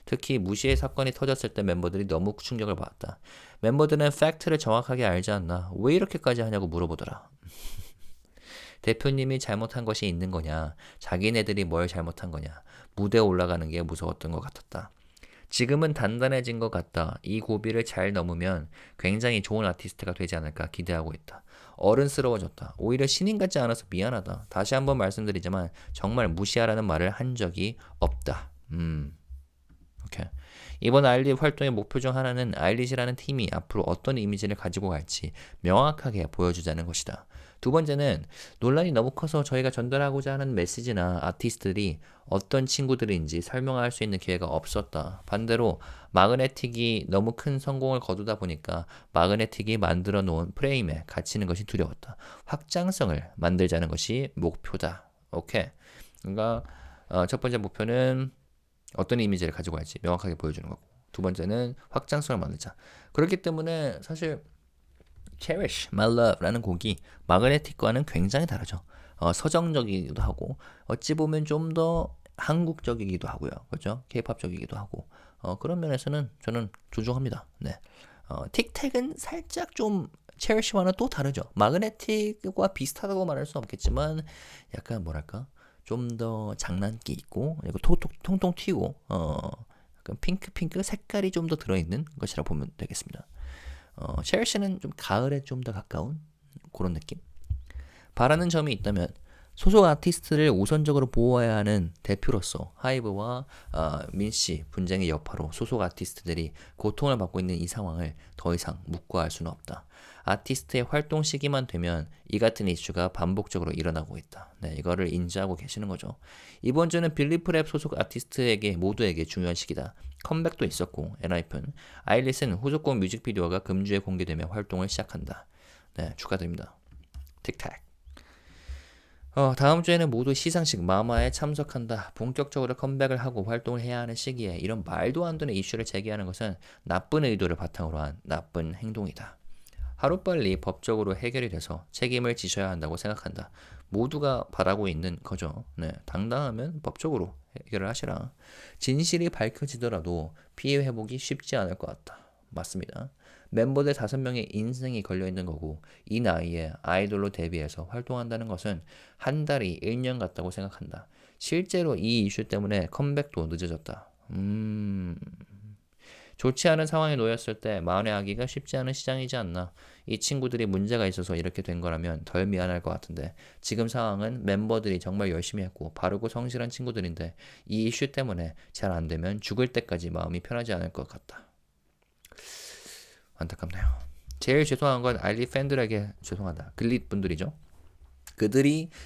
Speaker 1: 특히 무시의 사건이 터졌을 때 멤버들이 너무 충격을 받았다. 멤버들은 팩트를 정확하게 알지 않나? 왜 이렇게까지 하냐고 물어보더라. 대표님이 잘못한 것이 있는 거냐, 자기네들이 뭘 잘못한 거냐, 무대에 올라가는 게 무서웠던 것 같았다. 지금은 단단해진 것 같다. 이 고비를 잘 넘으면 굉장히 좋은 아티스트가 되지 않을까 기대하고 있다. 어른스러워졌다. 오히려 신인 같지 않아서 미안하다. 다시 한번 말씀드리지만 정말 무시하라는 말을 한 적이 없다. 오케이. 이번 아일릿 활동의 목표 중 하나는 아일릿이라는 팀이 앞으로 어떤 이미지를 가지고 갈지 명확하게 보여주자는 것이다. 두 번째는 논란이 너무 커서 저희가 전달하고자 하는 메시지나 아티스트들이 어떤 친구들인지 설명할 수 있는 기회가 없었다. 반대로 마그네틱이 너무 큰 성공을 거두다 보니까 마그네틱이 만들어 놓은 프레임에 갇히는 것이 두려웠다. 확장성을 만들자는 것이 목표다. 오케이. 그러니까 첫 번째 목표는 어떤 이미지를 가지고 갈지 명확하게 보여주는 거고, 두 번째는 확장성을 만들자. 그렇기 때문에 사실 Cherish My Love라는 곡이 마그네틱과는 굉장히 다르죠. 서정적이기도 하고 어찌 보면 좀 더 한국적이기도 하고요. 그렇죠? K-팝적이기도 하고 그런 면에서는 저는 존중합니다. 네. 틱택은 살짝 좀 Cherish와는 또 다르죠. 마그네틱과 비슷하다고 말할 수는 없겠지만 약간 뭐랄까? 좀 더 장난기 있고 그리고 통통 튀고 약간 핑크 색깔이 좀 더 들어있는 것이라 보면 되겠습니다. 첼시는 좀 가을에 좀 더 가까운 그런 느낌? 바라는 점이 있다면 소속 아티스트를 우선적으로 보호해야 하는 대표로서 하이브와 민씨 분쟁의 여파로 소속 아티스트들이 고통을 받고 있는 이 상황을 더 이상 묵과할 수는 없다. 아티스트의 활동 시기만 되면 이 같은 이슈가 반복적으로 일어나고 있다. 네, 이거를 인지하고 계시는 거죠. 이번 주는 빌리프랩 소속 아티스트에게 모두에게 중요한 시기다. 컴백도 있었고 엔하이픈, 아일릿은 후속곡 뮤직비디오가 금주에 공개되며 활동을 시작한다. 네, 축하드립니다. 틱탁. 다음 주에는 모두 시상식 마마에 참석한다. 본격적으로 컴백을 하고 활동을 해야 하는 시기에 이런 말도 안 되는 이슈를 제기하는 것은 나쁜 의도를 바탕으로 한 나쁜 행동이다. 하루빨리 법적으로 해결이 돼서 책임을 지셔야 한다고 생각한다. 모두가 바라고 있는 거죠. 네, 당당하면 법적으로 해결을 하시라. 진실이 밝혀지더라도 피해 회복이 쉽지 않을 것 같다. 맞습니다. 멤버들 5명의 인생이 걸려있는 거고 이 나이에 아이돌로 데뷔해서 활동한다는 것은 한 달이 1년 같다고 생각한다. 실제로 이 이슈 때문에 컴백도 늦어졌다. 좋지 않은 상황에 놓였을 때 만회하기가 쉽지 않은 시장이지 않나. 이 친구들이 문제가 있어서 이렇게 된 거라면 덜 미안할 것 같은데 지금 상황은 멤버들이 정말 열심히 했고 바르고 성실한 친구들인데 이 이슈 때문에 잘 안 되면 죽을 때까지 마음이 편하지 않을 것 같다. 안타깝네요. 제일 죄송한 건 아일리 팬들에게 죄송하다. 빌릿 분들이죠.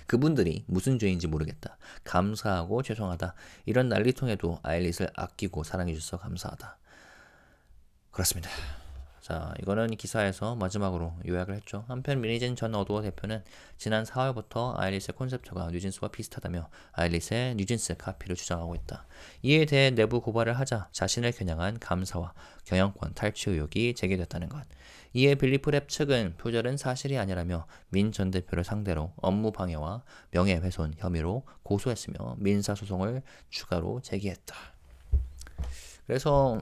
Speaker 1: 그분들이 무슨 죄인지 모르겠다. 감사하고 죄송하다. 이런 난리통에도 아일릿을 아끼고 사랑해 주셔서 감사하다. 그렇습니다. 자, 이거는 기사에서 마지막으로 요약을 했죠. 한편 미니진 전 어도어 대표는 지난 4월부터 아일릿의 콘셉트가 뉴진스와 비슷하다며 아일릿의 뉴진스 카피를 주장하고 있다. 이에 대해 내부 고발을 하자 자신을 겨냥한 감사와 경영권 탈취 의혹이 제기됐다는 것. 이에 빌리프랩 측은 표절은 사실이 아니라며 민 전 대표를 상대로 업무 방해와 명예훼손 혐의로 고소했으며 민사소송을 추가로 제기했다. 그래서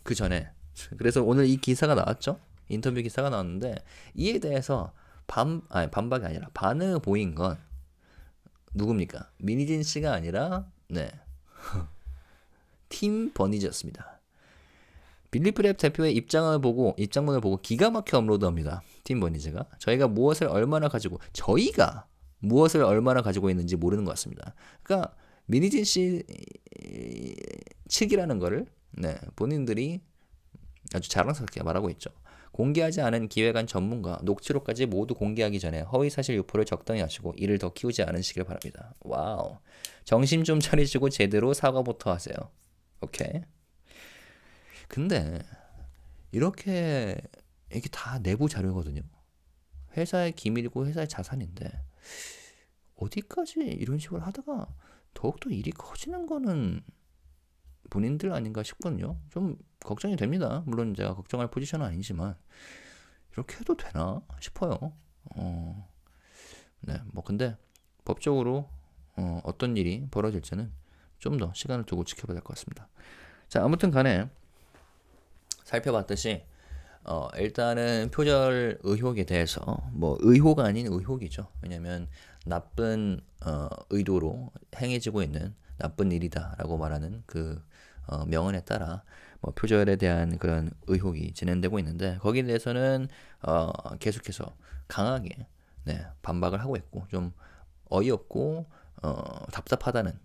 Speaker 1: 그 전에 그래서 오늘 이 기사가 나왔죠. 인터뷰 기사가 나왔는데 이에 대해서 반박이 아니라 반응을 보인 건 누굽니까? 미니진 씨가 아니라 팀 버니즈였습니다. 빌리프랩 대표의 입장문을 보고 기가 막혀 업로드합니다. 팀 버니즈가 저희가 무엇을 얼마나 가지고 있는지 모르는 것 같습니다. 그러니까 미니진 씨 측이라는 거를 본인들이 아주 자랑스럽게 말하고 있죠. 공개하지 않은 기획안 전문가 녹취록까지 모두 공개하기 전에 허위사실 유포를 적당히 하시고 이를 더 키우지 않으시길 바랍니다. 와우. 정신 좀 차리시고 제대로 사과부터 하세요. 오케이. 근데 이게 다 내부 자료거든요. 회사의 기밀이고 회사의 자산인데 어디까지 이런 식으로 하다가 더욱더 일이 커지는 거는 본인들 아닌가 싶거든요. 좀 걱정이 됩니다. 물론 제가 걱정할 포지션은 아니지만 이렇게 해도 되나 싶어요. 근데 법적으로 어떤 일이 벌어질지는 좀 더 시간을 두고 지켜봐야 될 것 같습니다. 자, 아무튼 간에 살펴봤듯이 일단은 표절 의혹에 대해서 의혹 아닌 의혹이죠. 왜냐하면 나쁜 의도로 행해지고 있는 나쁜 일이다라고 말하는 그 명언에 따라 표절에 대한 그런 의혹이 진행되고 있는데 거기에 대해서는 계속해서 강하게 반박을 하고 있고 좀 어이없고 답답하다는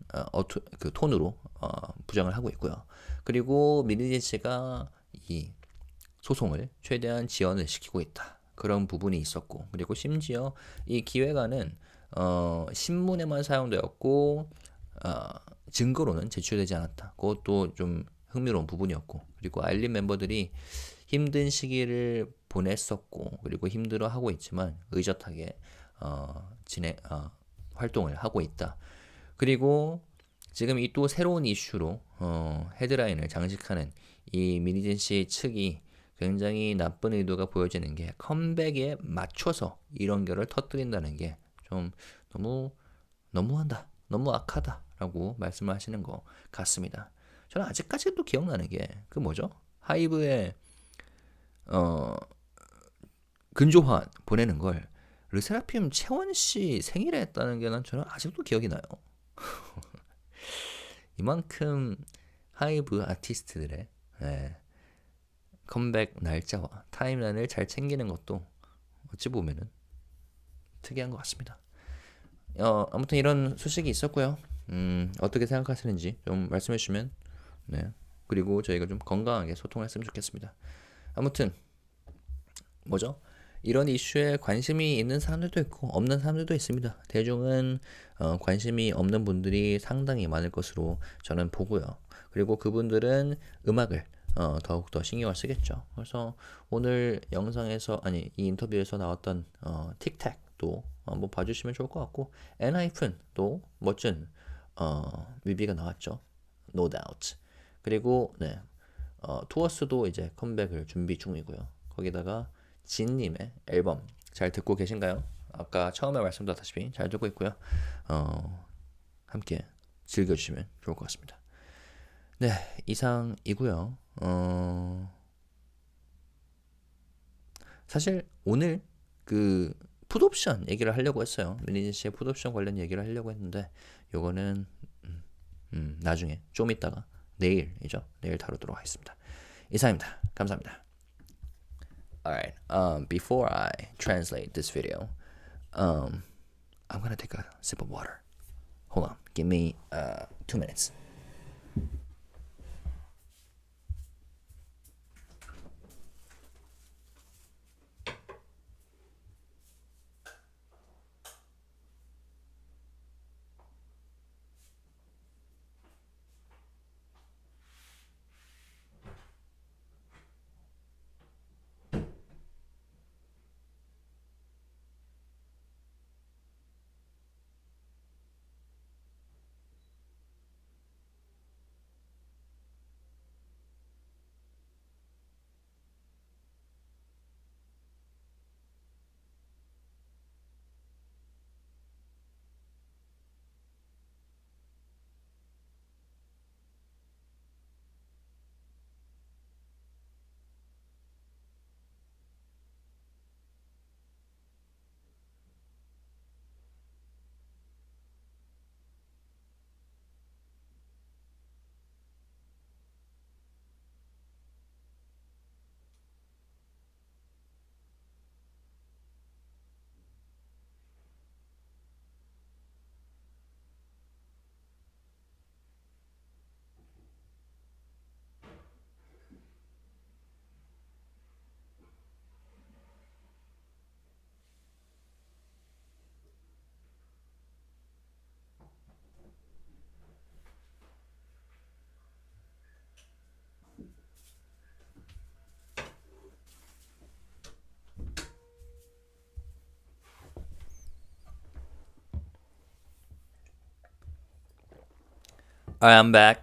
Speaker 1: 그 톤으로 부정을 하고 있고요. 그리고 미니진 씨가 이 소송을 최대한 지연을 시키고 있다. 그런 부분이 있었고 그리고 심지어 이 기획안은 신문에만 사용되었고 증거로는 제출되지 않았다. 그것도 좀 흥미로운 부분이었고 그리고 아일린 멤버들이 힘든 시기를 보냈었고 그리고 힘들어하고 있지만 의젓하게 활동을 하고 있다. 그리고 지금 이 또 새로운 이슈로 헤드라인을 장식하는 이 미니진 씨 측이 굉장히 나쁜 의도가 보여지는 게 컴백에 맞춰서 이런 결을 터뜨린다는 게 좀 너무한다, 너무 악하다라고 말씀을 하시는 것 같습니다. 저는 아직까지도 기억나는 게 그 뭐죠? 하이브의 근조화 보내는 걸 르세라핌 채원 씨 생일에 했다는 게 저는 아직도 기억이 나요. 이만큼 하이브 아티스트들의 컴백 날짜와 타임라인을 잘 챙기는 것도 어찌 보면은 특이한 것 같습니다. 아무튼 이런 소식이 있었고요. 어떻게 생각하시는지 좀 말씀해 주시면 그리고 저희가 좀 건강하게 소통했으면 좋겠습니다. 아무튼 뭐죠? 이런 이슈에 관심이 있는 사람들도 있고 없는 사람들도 있습니다. 대중은 관심이 없는 분들이 상당히 많을 것으로 저는 보고요. 그리고 그분들은 음악을 더욱더 신경을 쓰겠죠. 그래서 오늘 영상에서 이 인터뷰에서 나왔던 틱택도 한번 봐주시면 좋을 것 같고 엔하이픈도 멋진 뮤비가 나왔죠. No doubt. 그리고 투어스도 이제 컴백을 준비 중이고요. 거기다가 진님의 앨범 잘 듣고 계신가요? 아까 처음에 말씀드렸다시피 잘 듣고 있고요. 함께 즐겨주시면 좋을 것 같습니다. 네, 이상이고요. 사실 오늘 그 풋옵션 얘기를 하려고 했어요. 미니진 씨의 풋옵션 관련 얘기를 하려고 했는데 요거는 나중에 좀 이따가 내일 다루도록 하겠습니다. 이상입니다. 감사합니다. Alright, before I translate this video, I'm gonna take a sip of water. Hold on, give me 2 minutes. All right, I'm back.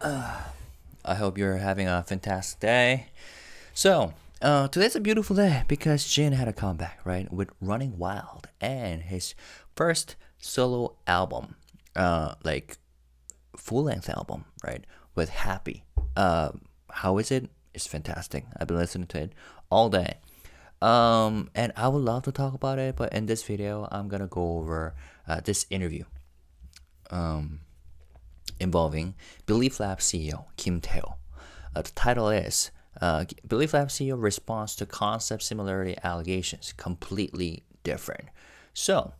Speaker 1: I hope you're having a fantastic day. So, today's a beautiful day because Jin had a comeback, right, with Running Wild and his first solo album, like full-length album, right, with Happy. How is it? It's fantastic. I've been listening to it all day. And I would love to talk about it, but in this video, I'm gonna go over this interview. Involving Belift CEO Kim Tae-ho. The title is Belift CEO responds to concept similarity allegations, completely different. So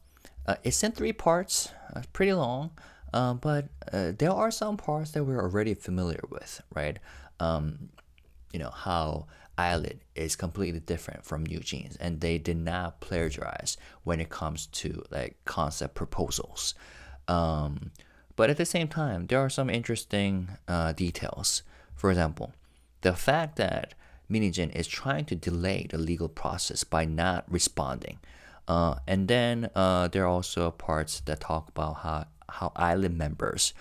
Speaker 1: it's in 3 parts, pretty long, but there are some parts that we're already familiar with, right? How Eyelid is completely different from New Jeans, and they did not plagiarize when it comes to like concept proposals. But at the same time, there are some interesting details. For example, the fact that Minijin is trying to delay the legal process by not responding. And then there are also parts that talk about how island members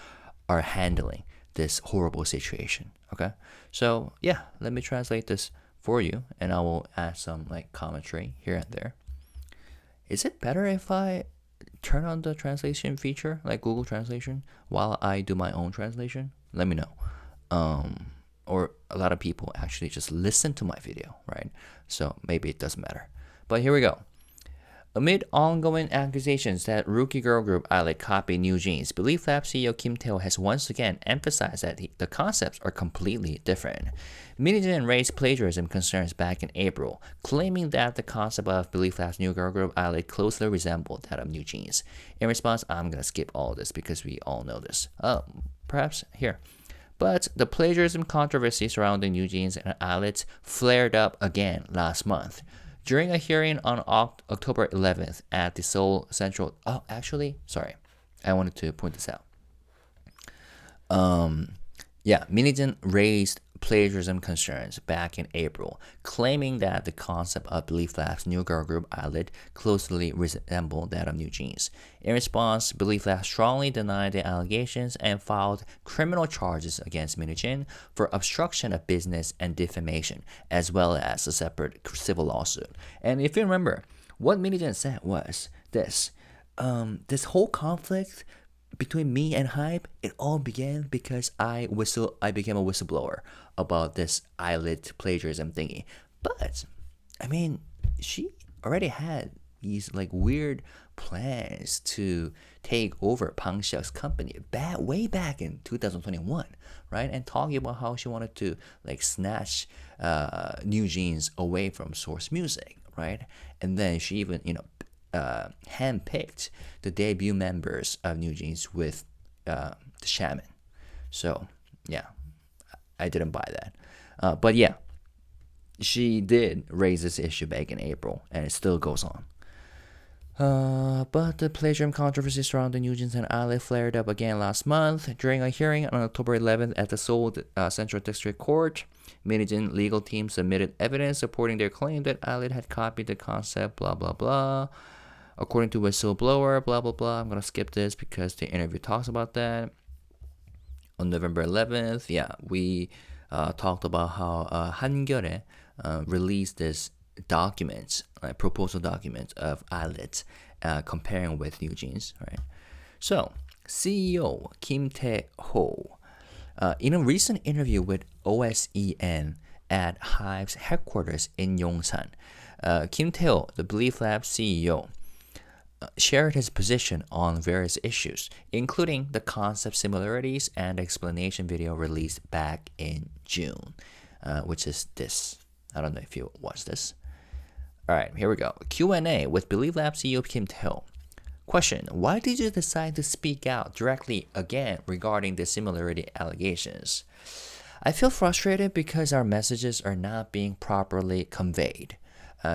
Speaker 1: are handling this horrible situation. Okay, so yeah, let me translate this for you, and I will add some like commentary here and there. Is it better if I turn on the translation feature, like Google Translation, while I do my own translation? Let me know. Or a lot of people actually just listen to my video, right? So maybe it doesn't matter. But here we go. Amid ongoing accusations that rookie girl group Eyelid copied New Jeans, Belift CEO Kim Tae-ho has once again emphasized that the concepts are completely different. Minijin raised plagiarism concerns back in April, claiming that the concept of Belift's new girl group Eyelid closely resembled that of New Jeans. In response, I'm gonna skip all this because we all know this. Perhaps here. But the plagiarism controversy surrounding New Jeans and Eyelid flared up again last month. During a hearing on October 11th at the Seoul Central... Oh, actually, sorry. I wanted to point this out. Minijin raised plagiarism concerns back in April, claiming that the concept of Belift's new girl group Eyelid closely resembled that of New Jeans. In response, Belift strongly denied the allegations and filed criminal charges against Minijin for obstruction of business and defamation, as well as a separate civil lawsuit. And if you remember, what Minijin said was this: this whole conflict between me and HYBE, it all began because I became a whistleblower about this Eyelid plagiarism thingy. But I mean, she already had these like weird plans to take over Bang Xiao's company way back in 2021, right? And talking about how she wanted to like snatch New Jeans away from Source Music, right? And then she even handpicked the debut members of New Jeans with the Shaman. So yeah, I didn't buy that. But yeah, she did raise this issue back in April, and it still goes on. But the plagiarism controversy surrounding New Jeans and Eyelid flared up again last month. During a hearing on October 11th at the Seoul Central District Court, Minijin legal team submitted evidence supporting their claim that Eyelid had copied the concept, blah, blah, blah. According to whistleblower, blah, blah, blah. I'm going to skip this because the interview talks about that. On November 11th, we talked about how Hangyeole released this document, proposal document of Eyelid comparing with New Jeans, right? So, CEO Kim Tae-ho, in a recent interview with OSEN at HYBE's headquarters in Yongsan, Kim Tae-ho, the Belift CEO, shared his position on various issues, including the concept similarities and explanation video released back in June, which is this. I don't know if you watched this. All right, here we go. Q&A with Belift CEO Kim Tae-ho. Question: why did you decide to speak out directly again regarding the similarity allegations? I feel frustrated because our messages are not being properly conveyed.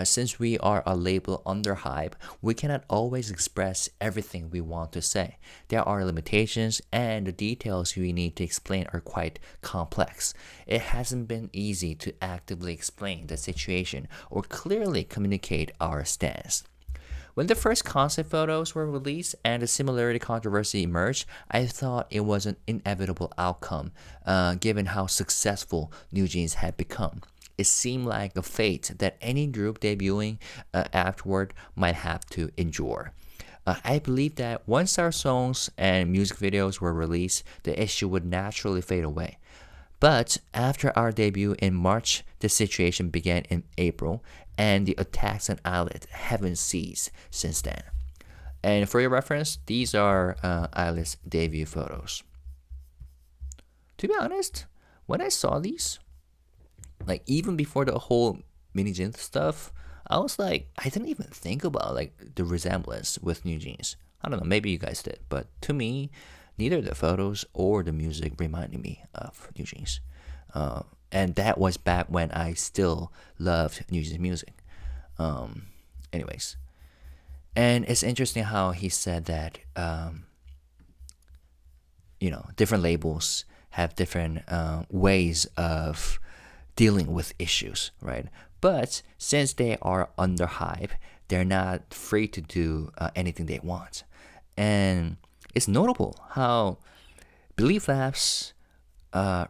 Speaker 1: Since we are a label under HYBE, we cannot always express everything we want to say. There are limitations, and the details we need to explain are quite complex. It hasn't been easy to actively explain the situation or clearly communicate our stance. When the first concept photos were released and the similarity controversy emerged, I thought it was an inevitable outcome, given how successful NewJeans had become. It seemed like a fate that any group debuting afterward might have to endure. I believe that once our songs and music videos were released, the issue would naturally fade away. But after our debut in March, the situation began in April, and the attacks on Audit haven't ceased since then. And for your reference, these are Audit's debut photos. To be honest, when I saw these, like even before the whole mini-jeans stuff, I was like, I didn't even think about like the resemblance with NewJeans. I don't know, maybe you guys did, but to me, neither the photos or the music reminded me of NewJeans. And that was back when I still loved NewJeans music. Anyways, and it's interesting how he said that, different labels have different ways of dealing with issues, right? But since they are under hype, they're not free to do anything they want. And it's notable how Beliefrap's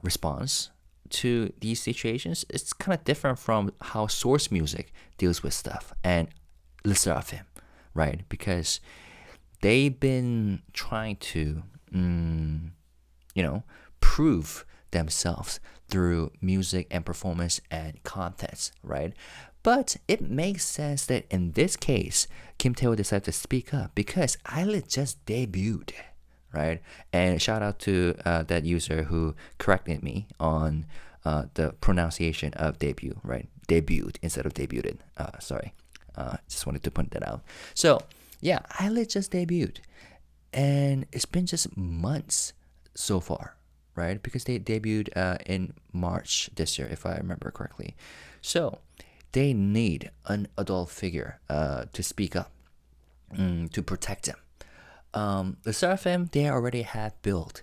Speaker 1: response to these situations is kind of different from how Source Music deals with stuff and Le Sserafim, right? Because they've been trying to, prove themselves through music and performance and contents, right? But it makes sense that in this case, Kim Tae-ho decided to speak up because Islet just debuted, right? And shout out to that user who corrected me on the pronunciation of debut, right? Debuted instead of debuted. Sorry. Just wanted to point that out. So, yeah, Islet just debuted. And it's been just months so far, right? Because they debuted in March this year, if I remember correctly. So they need an adult figure to speak up, to protect them. The Seraphim, they already have built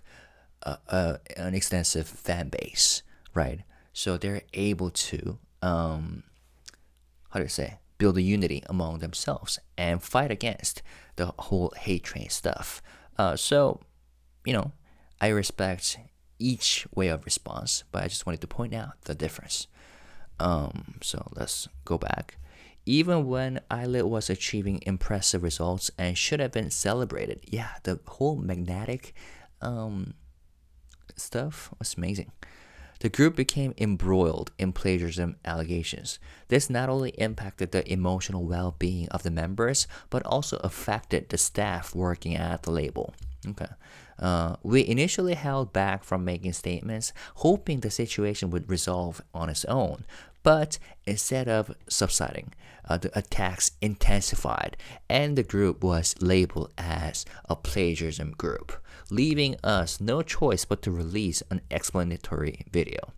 Speaker 1: an extensive fan base, right? So they're able to, build a unity among themselves and fight against the whole hate train stuff. So, I respect each way of response, but I just wanted to point out the difference. So let's go back. Even when Islet was achieving impressive results and should have been celebrated, yeah, the whole magnetic stuff was amazing. The group became embroiled in plagiarism allegations. This not only impacted the emotional well-being of the members, but also affected the staff working at the label. Okay. We initially held back from making statements, hoping the situation would resolve on its own. But instead of subsiding, the attacks intensified, and the group was labeled as a plagiarism group, leaving us no choice but to release an explanatory video.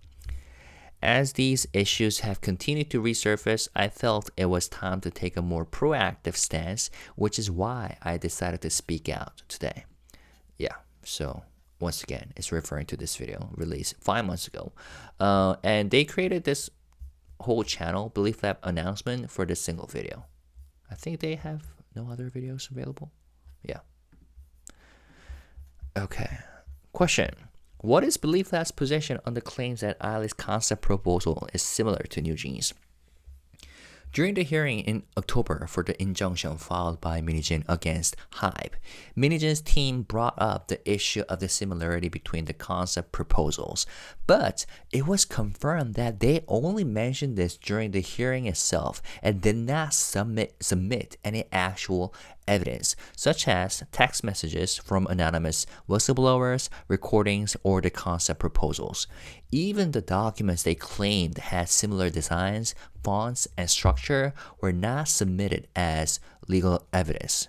Speaker 1: As these issues have continued to resurface, I felt it was time to take a more proactive stance, which is why I decided to speak out today. Yeah, so once again, it's referring to this video released 5 months ago. And they created this whole channel, Belift announcement for this single video. I think they have no other videos available. Yeah. Okay. Question. What is Belift's position on the claims that Eileen's concept proposal is similar to NewJeans? During the hearing in October for the injunction filed by MiniJin against HYBE, MiniJin's team brought up the issue of the similarity between the concept proposals, but it was confirmed that they only mentioned this during the hearing itself and did not submit any actual evidence, such as text messages from anonymous whistleblowers, recordings, or the concept proposals. Even the documents they claimed had similar designs, fonts, and structure were not submitted as legal evidence.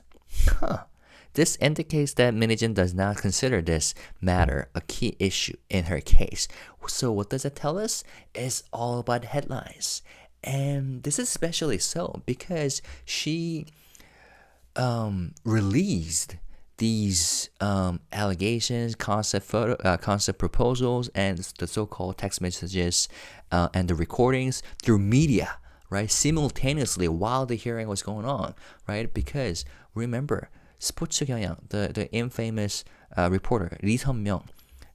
Speaker 1: This indicates that MiniJin does not consider this matter a key issue in her case. So what does it tell us? It's all about headlines. And this is especially so because she released these allegations, concept proposals, and the so-called text messages and the recordings through media right? Simultaneously while the hearing was going on, right? Because remember, 스포츠 경향, the infamous reporter Lee Seon-myung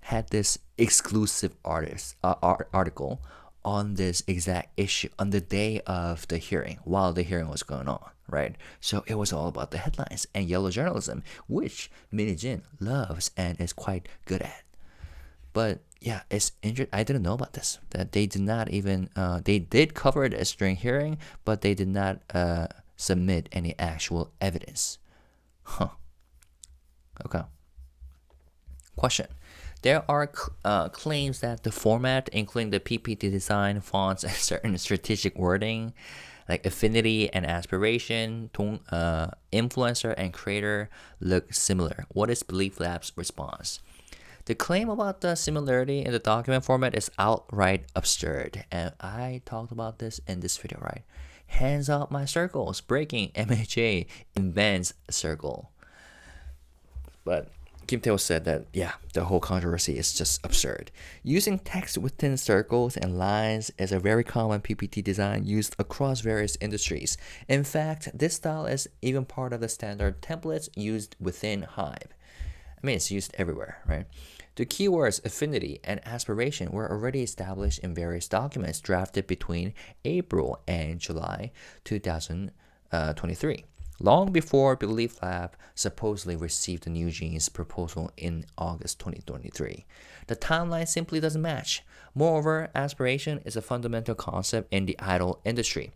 Speaker 1: had this exclusive article on this exact issue on the day of the hearing, while the hearing was going on, right? So it was all about the headlines and yellow journalism, which Minijin loves and is quite good at. But yeah, it's interesting. I didn't know about this. That they did not even they did cover this during hearing, but they did not submit any actual evidence. Huh. Okay. Question. There are claims that the format, including the PPT design, fonts, and certain strategic wording, like affinity and aspiration, influencer and creator, look similar. What is Belieflab's response? The claim about the similarity in the document format is outright absurd, and I talked about this in this video, right? Hands up my circles, breaking MHJ invents a circle. But Kim Tae-ho said that, yeah, the whole controversy is just absurd. Using text within circles and lines is a very common PPT design used across various industries. In fact, this style is even part of the standard templates used within HYBE. I mean, it's used everywhere, right? The keywords affinity and aspiration were already established in various documents drafted between April and July 2023. Long before Belieflab supposedly received the New Jeans proposal in August 2023. The timeline simply doesn't match. Moreover, aspiration is a fundamental concept in the idol industry.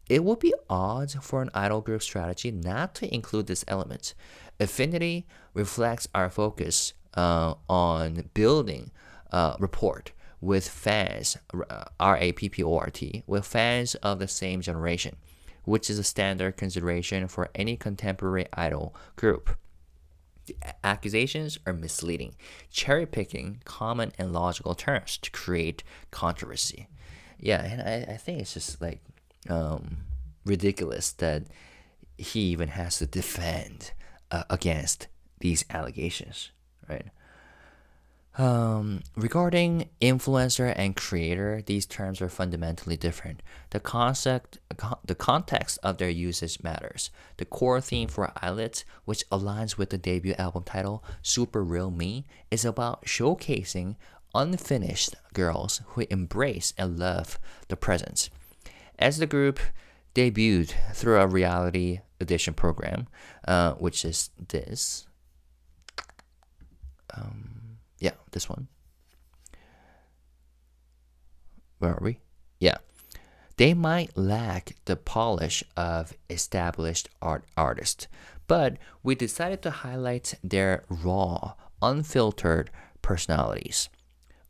Speaker 1: It would be odd for an idol group strategy not to include this element. Affinity reflects our focus on building rapport with fans, RAPPORT, with fans of the same generation, which is a standard consideration for any contemporary idol group. The accusations are misleading, cherry-picking common and logical terms to create controversy. Yeah, and I think it's just like ridiculous that he even has to defend against these allegations, right? Regarding influencer and creator, these terms are fundamentally different. The context of their usage matters. The core theme for Islet, which aligns with the debut album title, Super Real Me, is about showcasing unfinished girls who embrace and love the present. As the group debuted through a reality edition program, which is this. Yeah, this one. Where are we? Yeah. They might lack the polish of established artists, but we decided to highlight their raw, unfiltered personalities,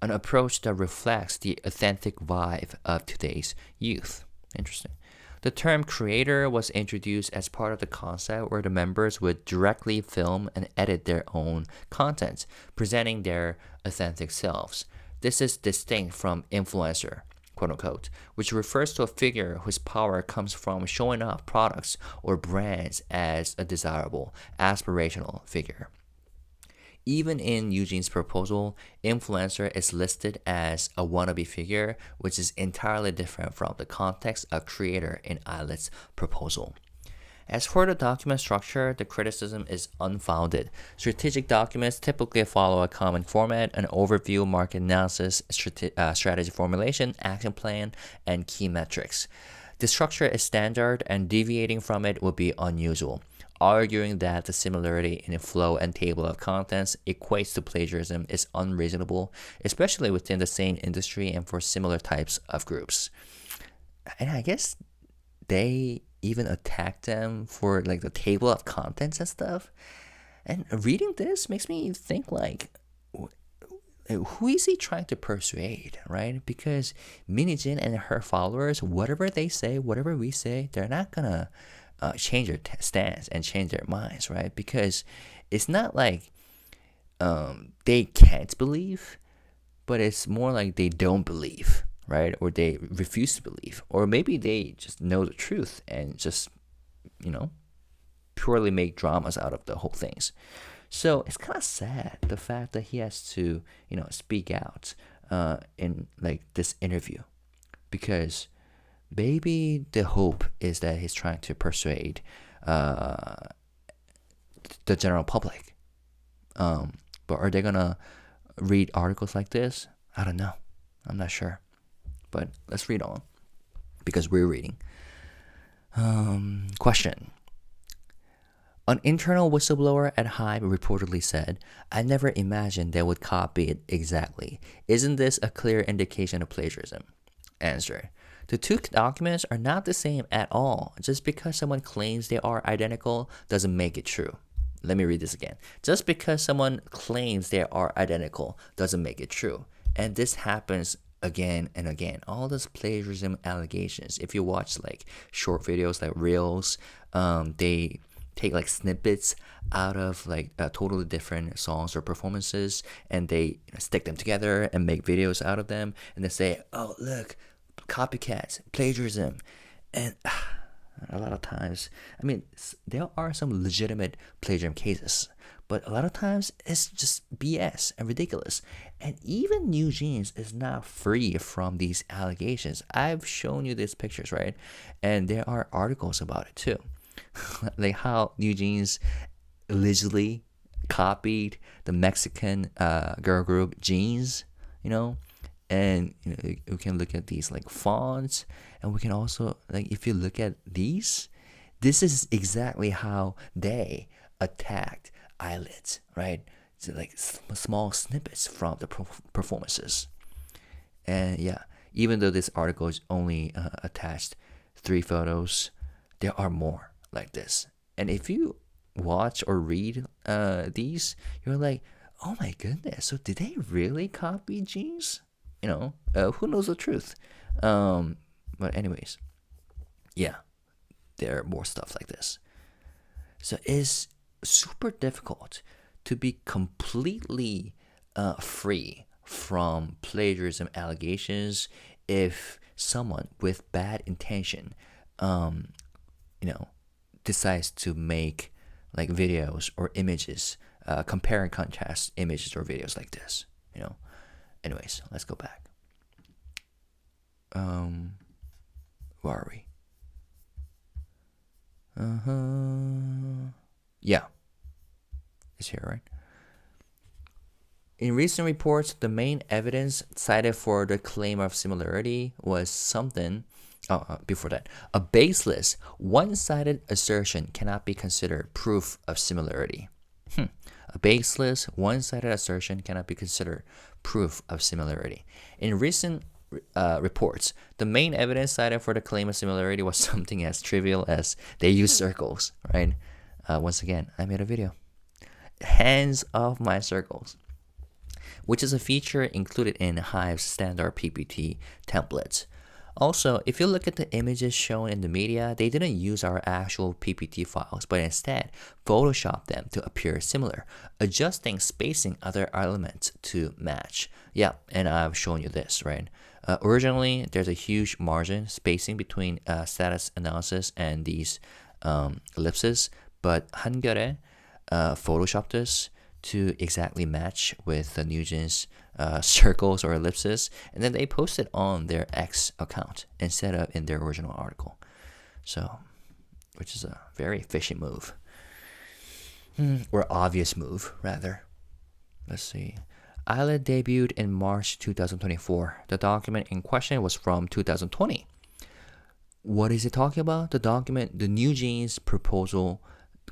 Speaker 1: an approach that reflects the authentic vibe of today's youth. Interesting. The term creator was introduced as part of the concept where the members would directly film and edit their own content, presenting their authentic selves. This is distinct from influencer, quote unquote, which refers to a figure whose power comes from showing off products or brands as a desirable, aspirational figure. Even in Eugene's proposal, influencer is listed as a wannabe figure, which is entirely different from the context of creator in Islet's proposal. As for the document structure, the criticism is unfounded. Strategic documents typically follow a common format: an overview, market analysis, strategy formulation, action plan, and key metrics. The structure is standard, and deviating from it would be unusual. Arguing that the similarity in flow and table of contents equates to plagiarism is unreasonable, especially within the same industry and for similar types of groups. And I guess they even attacked them for like the table of contents and stuff. And reading this makes me think like, who is he trying to persuade, right? Because Minijin and her followers, whatever they say, whatever we say, they're not gonna change their stance and change their minds, right? Because it's not like they can't believe, but it's more like they don't believe, right? Or they refuse to believe, or maybe they just know the truth and just, purely make dramas out of the whole things. So it's kind of sad, the fact that he has to, speak out in like this interview, because maybe the hope is that he's trying to persuade the general public. But are they gonna read articles like this? I don't know. I'm not sure. But let's read on because we're reading. Question. An internal whistleblower at HYBE reportedly said, "I never imagined they would copy it exactly. Isn't this a clear indication of plagiarism?" Answer. The two documents are not the same at all. Just because someone claims they are identical doesn't make it true. Let me read this again. Just because someone claims they are identical doesn't make it true. And this happens again and again. All those plagiarism allegations. If you watch like short videos like Reels, they take like snippets out of like totally different songs or performances, and they stick them together and make videos out of them, and they say, "Oh, look, copycats, plagiarism." And a lot of times, I mean, there are some legitimate plagiarism cases, but a lot of times it's just BS and ridiculous. And even New Jeans is not free from these allegations. I've shown you these pictures, right? And there are articles about it too. Like how New Jeans allegedly copied the Mexican girl group Jeans, and we can look at these like fonts, and we can also like if you look at these, this is exactly how they attacked eyelids, right? So like small snippets from the performances. And yeah, even though this article is only attached 3 photos, there are more like this. And if you watch or read these, you're like, oh my goodness, so did they really copy Jeans? Who knows the truth? But anyways, yeah, there are more stuff like this. So it's super difficult to be completely free from plagiarism allegations if someone with bad intention, decides to make like videos or images, compare and contrast images or videos like this. Anyways, let's go back. Where are we? Yeah, it's here, right? In recent reports, the main evidence cited for the claim of similarity was something. Before that, a baseless, one-sided assertion cannot be considered proof of similarity. A baseless, one-sided assertion cannot be considered proof of similarity. In recent reports, the main evidence cited for the claim of similarity was something as trivial as they use circles, right? Once again, I made a video. Hands off my circles, which is a feature included in HYBE's standard PPT templates. Also, if you look at the images shown in the media, they didn't use our actual PPT files, but instead photoshopped them to appear similar, adjusting spacing other elements to match. Yeah, and I've shown you this, right? Originally, there's a huge margin spacing between status analysis and these ellipses, but 한결에 photoshopped this to exactly match with the New Jeans circles or ellipses, and then they posted on their X account instead of in their original article. So, which is a very fishy move, or obvious move, rather. Let's see. Eyelid debuted in March 2024. The document in question was from 2020. What is it talking about? The document, the New Jeans proposal,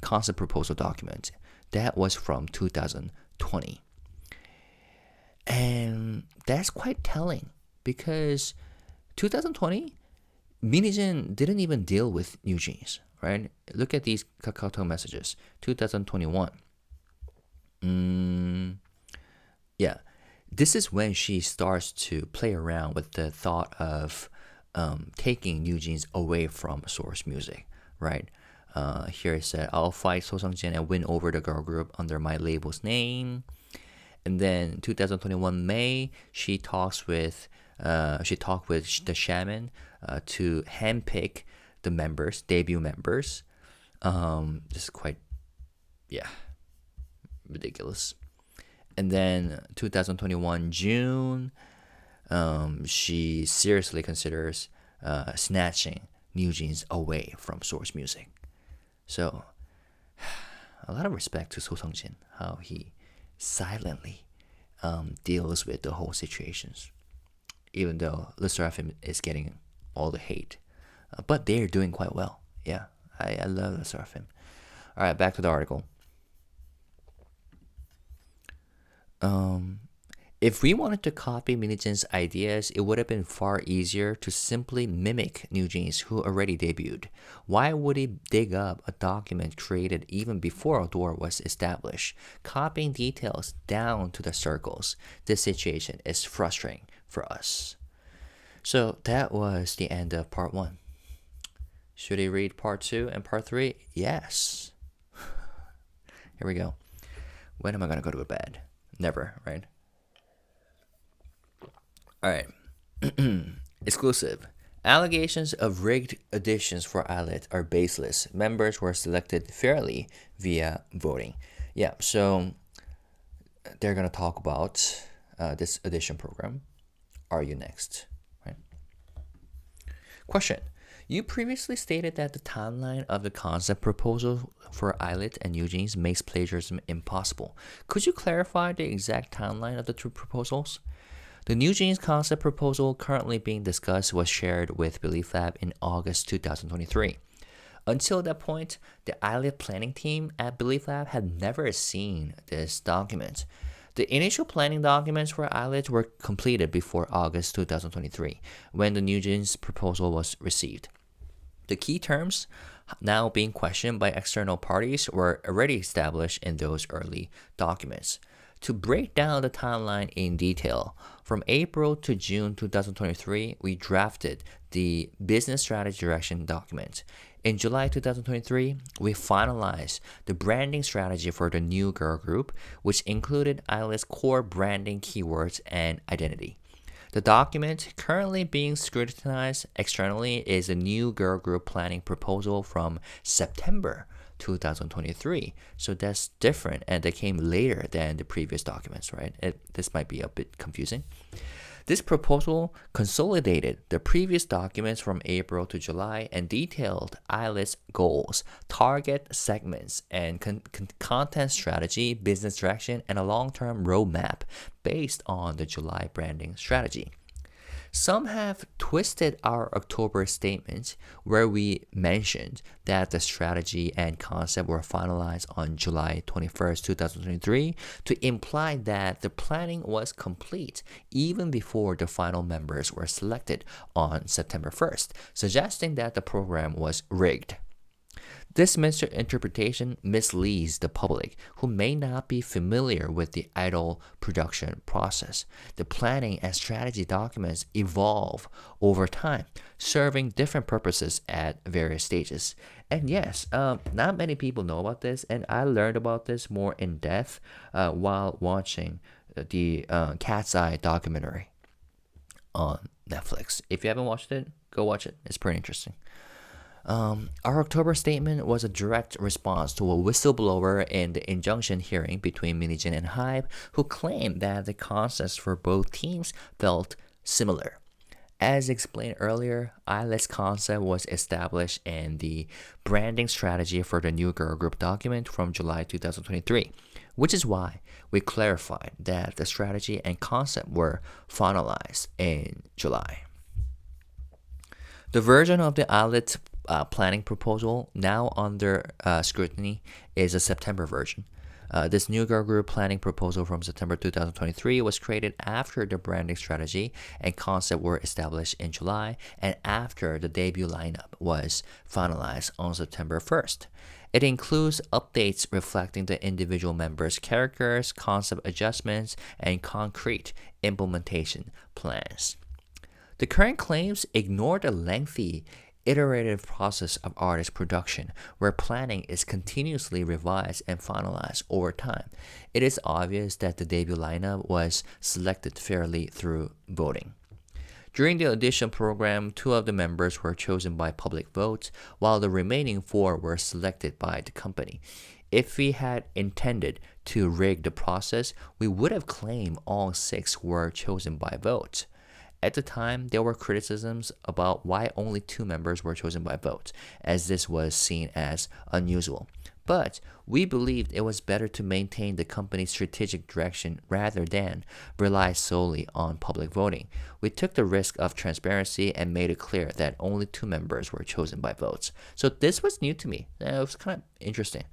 Speaker 1: concept proposal document. That was from 2020. And that's quite telling because 2020, Minijin didn't even deal with New Jeans, right? Look at these KakaoTalk messages. 2021. Yeah, this is when she starts to play around with the thought of taking New Jeans away from source music, right? Here it said, I'll fight So Sung-jin and win over the girl group under my label's name. And then 2021 May, she talked with the shaman to handpick the members, debut members. This is quite, ridiculous. And then 2021 June, she seriously considers snatching New Jeans away from source music. So, a lot of respect to So Sung-jin, how he silently deals with the whole situations, even though Le Sserafim is getting all the hate. But they're doing quite well. Yeah, I love Le Sserafim. All right, back to the article. If we wanted to copy Minijin's ideas, it would have been far easier to simply mimic New Jeans, who already debuted. Why would he dig up a document created even before a door was established, copying details down to the circles? This situation is frustrating for us. So that was the end of part 1. Should I read part 2 and part 3? Yes. Here we go. When am I going to go to bed? Never, right? Alright. Exclusive. Allegations of rigged auditions for Audit are baseless. Members were selected fairly via voting. Yeah, so they're going to talk about this audition program. Are you next? Right? Question. You previously stated that the timeline of the concept proposal for Audit and New Jeans makes plagiarism impossible. Could you clarify the exact timeline of the two proposals? The New Jeans concept proposal currently being discussed was shared with Billieflab in August 2023. Until that point, the Audit planning team at Billieflab had never seen this document. The initial planning documents for Audit were completed before August 2023, when the New Jeans proposal was received. The key terms now being questioned by external parties were already established in those early documents. To break down the timeline in detail, from April to June 2023, we drafted the business strategy direction document. In July 2023, we finalized the branding strategy for the new girl group, which included Audit's core branding keywords and identity. The document currently being scrutinized externally is a new girl group planning proposal from September 2023. So that's different, and they came later than the previous documents, right? This might be a bit confusing. This proposal consolidated the previous documents from April to July and detailed Audit's goals, target segments, and content strategy, business direction, and a long-term roadmap based on the July branding strategy. Some have twisted our October statement, where we mentioned that the strategy and concept were finalized on July 21st, 2023, to imply that the planning was complete even before the final members were selected on September 1st, suggesting that the program was rigged. This misinterpretation misleads the public, who may not be familiar with the idol production process. The planning and strategy documents evolve over time, serving different purposes at various stages. And yes, not many people know about this, and I learned about this more in depth while watching the Cat's Eye documentary on Netflix. If you haven't watched it, go watch it. It's pretty interesting. Our October statement was a direct response to a whistleblower in the injunction hearing between Minijin and HYBE, who claimed that the concepts for both teams felt similar. As explained earlier, Audit's concept was established in the branding strategy for the new girl group document from July 2023, which is why we clarified that the strategy and concept were finalized in July. The version of the Audit planning proposal now under scrutiny is a September version. This new girl group planning proposal from September 2023 was created after the branding strategy and concept were established in July and after the debut lineup was finalized on September 1st. It includes updates reflecting the individual members' characters, concept adjustments, and concrete implementation plans. The current claims ignore the lengthy iterative process of artist production, where planning is continuously revised and finalized over time. It is obvious that the debut lineup was selected fairly through voting. During the audition program, 2 of the members were chosen by public votes, while the remaining 4 were selected by the company. If we had intended to rig the process, we would have claimed all 6 were chosen by vote. At the time, there were criticisms about why only 2 members were chosen by vote, as this was seen as unusual. But we believed it was better to maintain the company's strategic direction rather than rely solely on public voting. We took the risk of transparency and made it clear that only 2 members were chosen by votes. So this was new to me. It was kind of interesting.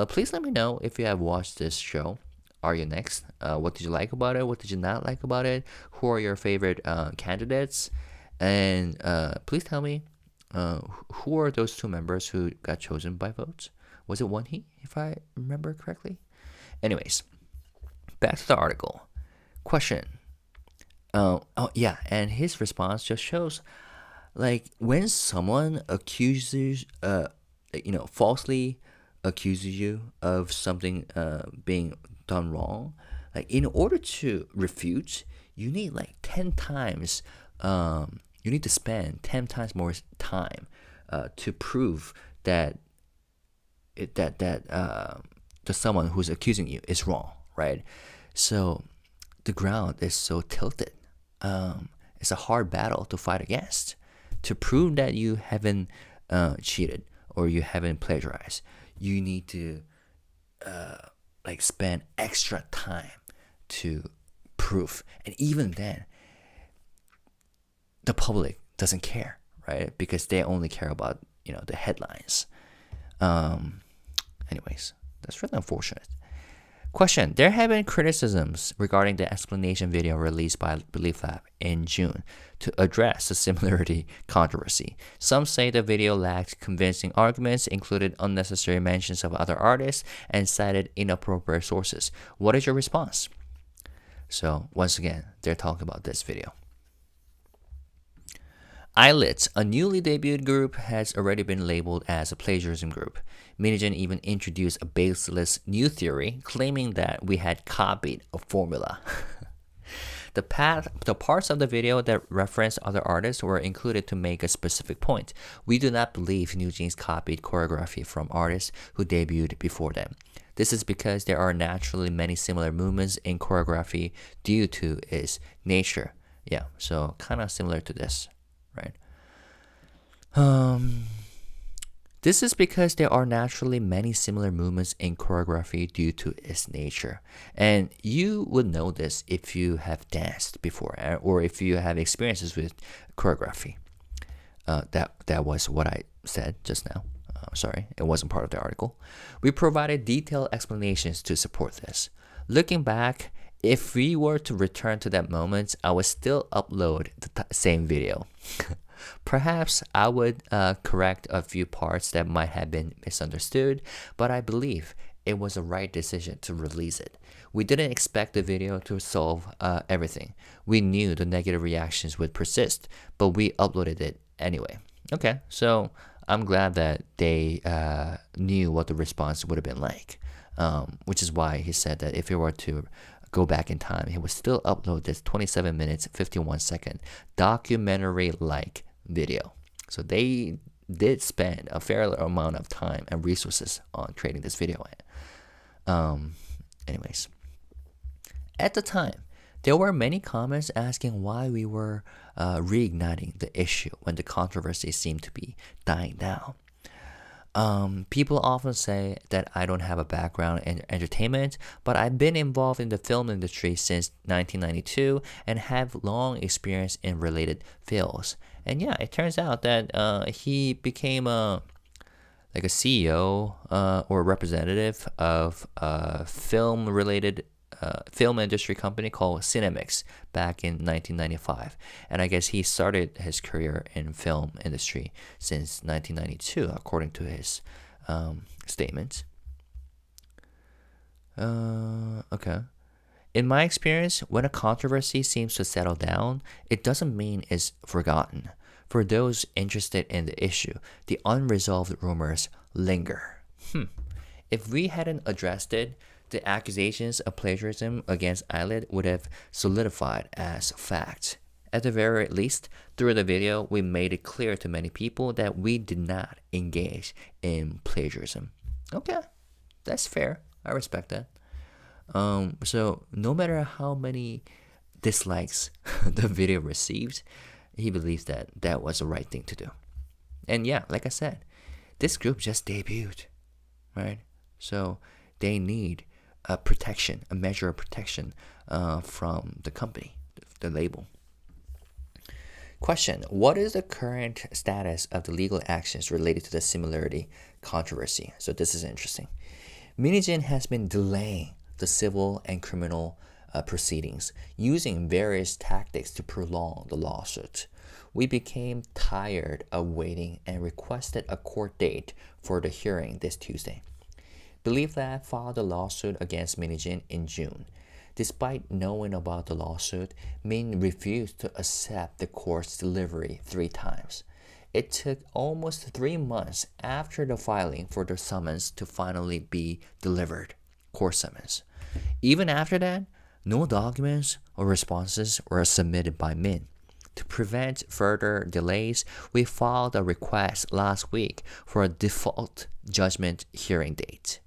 Speaker 1: Please let me know if you have watched this show. Are You Next? What did you like about it? What did you not like about it? Who are your favorite candidates? And please tell me who are those 2 members who got chosen by votes? Was it one he, if I remember correctly? Anyways, back to the article. Question. And his response just shows, like, when someone falsely accuses you of something being done wrong, like, in order to refute, you need like 10 times, you need to spend 10 times more time to prove that the someone who's accusing you is wrong, right? So the ground is so tilted. It's a hard battle to fight against. To prove that you haven't cheated or you haven't plagiarized, you need to spend extra time to prove. And even then, the public doesn't care, right? Because they only care about the headlines. Anyways, that's really unfortunate. Question. There have been criticisms regarding the explanation video released by Billiprap in June to address the similarity controversy. Some say the video lacked convincing arguments, included unnecessary mentions of other artists, and cited inappropriate sources. What is your response? So, once again, they're talking about this video. Eyelets, a newly debuted group, has already been labeled as a plagiarism group. Minigen even introduced a baseless new theory, claiming that we had copied a formula. The parts of the video that referenced other artists were included to make a specific point. We do not believe New Jeans copied choreography from artists who debuted before them. This is because there are naturally many similar movements in choreography due to its nature. Yeah, so kind of similar to this. Right. This is because there are naturally many similar movements in choreography due to its nature. And you would know this if you have danced before or if you have experiences with choreography. That was what I said just now. Sorry, it wasn't part of the article. We provided detailed explanations to support this. Looking back, if we were to return to that moment, I would still upload the same video. Perhaps I would correct a few parts that might have been misunderstood, but I believe it was the right decision to release it. We didn't expect the video to solve everything. We knew the negative reactions would persist, but we uploaded it anyway. Okay, so I'm glad that they knew what the response would have been like, which is why he said that if he were to go back in time, he would still upload this 27 minutes, 51 second documentary-like video. So they did spend a fair amount of time and resources on creating this video. Anyways, at the time, there were many comments asking why we were reigniting the issue when the controversy seemed to be dying down. People often say that I don't have a background in entertainment, but I've been involved in the film industry since 1992 and have long experience in related fields. And yeah, it turns out that he became a CEO or representative of a film-related film industry company called Cinemix back in 1995. And I guess he started his career in film industry since 1992, according to his statements. Okay. In my experience, when a controversy seems to settle down, it doesn't mean it's forgotten. For those interested in the issue, the unresolved rumors linger. If we hadn't addressed it, the accusations of plagiarism against Eyelid would have solidified as fact. At the very least, through the video, we made it clear to many people that we did not engage in plagiarism. Okay, that's fair. I respect that. So no matter how many dislikes the video received, he believes that that was the right thing to do. And yeah, like I said, this group just debuted, right? So they need a protection, a measure of protection from the company, the label. Question: what is the current status of the legal actions related to the similarity controversy? So this is interesting. MHJ has been delaying the civil and criminal proceedings, using various tactics to prolong the lawsuit. We became tired of waiting and requested a court date for the hearing this Tuesday. Belift filed a lawsuit against MHJ in June. Despite knowing about the lawsuit, Min refused to accept the court's delivery 3 times. It took almost 3 months after the filing for the summons to finally be delivered, court summons. Even after that, no documents or responses were submitted by Min. To prevent further delays, we filed a request last week for a default judgment hearing date.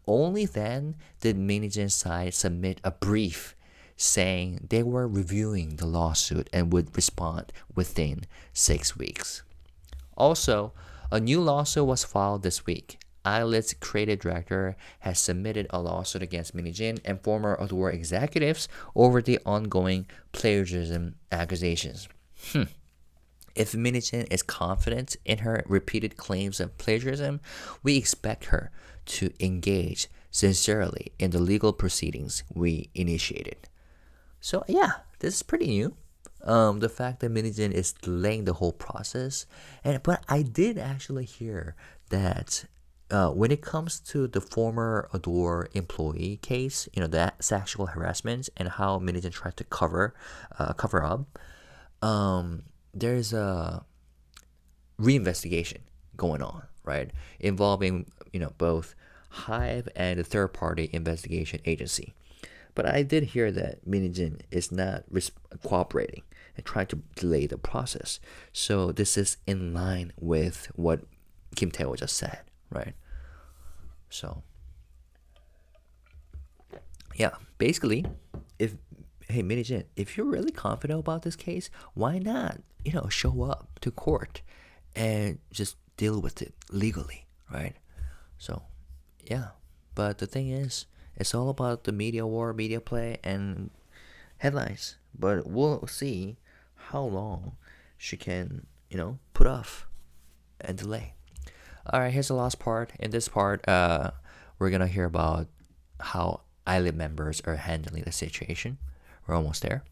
Speaker 1: Only then did MHJ's side submit a brief saying they were reviewing the lawsuit and would respond within 6 weeks. Also, a new lawsuit was filed this week. Audit's creative director has submitted a lawsuit against MHJ and former Audit executives over the ongoing plagiarism accusations. If MHJ is confident in her repeated claims of plagiarism, we expect her to engage sincerely in the legal proceedings we initiated. So yeah, this is pretty new. The fact that MHJ is delaying the whole process, but I did actually hear that when it comes to the former Adore employee case, that sexual harassment and how MHJ tried to cover up, there's a reinvestigation going on, right, involving both HYBE and the third-party investigation agency. But I did hear that MHJ is not cooperating and trying to delay the process. So this is in line with what Kim Tae-ho just said, right? So yeah, basically, MHJ, if you're really confident about this case, why not show up to court and just deal with it legally, right? So yeah, but the thing is, it's all about the media war, media play, and headlines. But we'll see how long she can, put off and delay. All right, here's the last part. In this part, we're gonna hear about how ILIT members are handling the situation. We're almost there.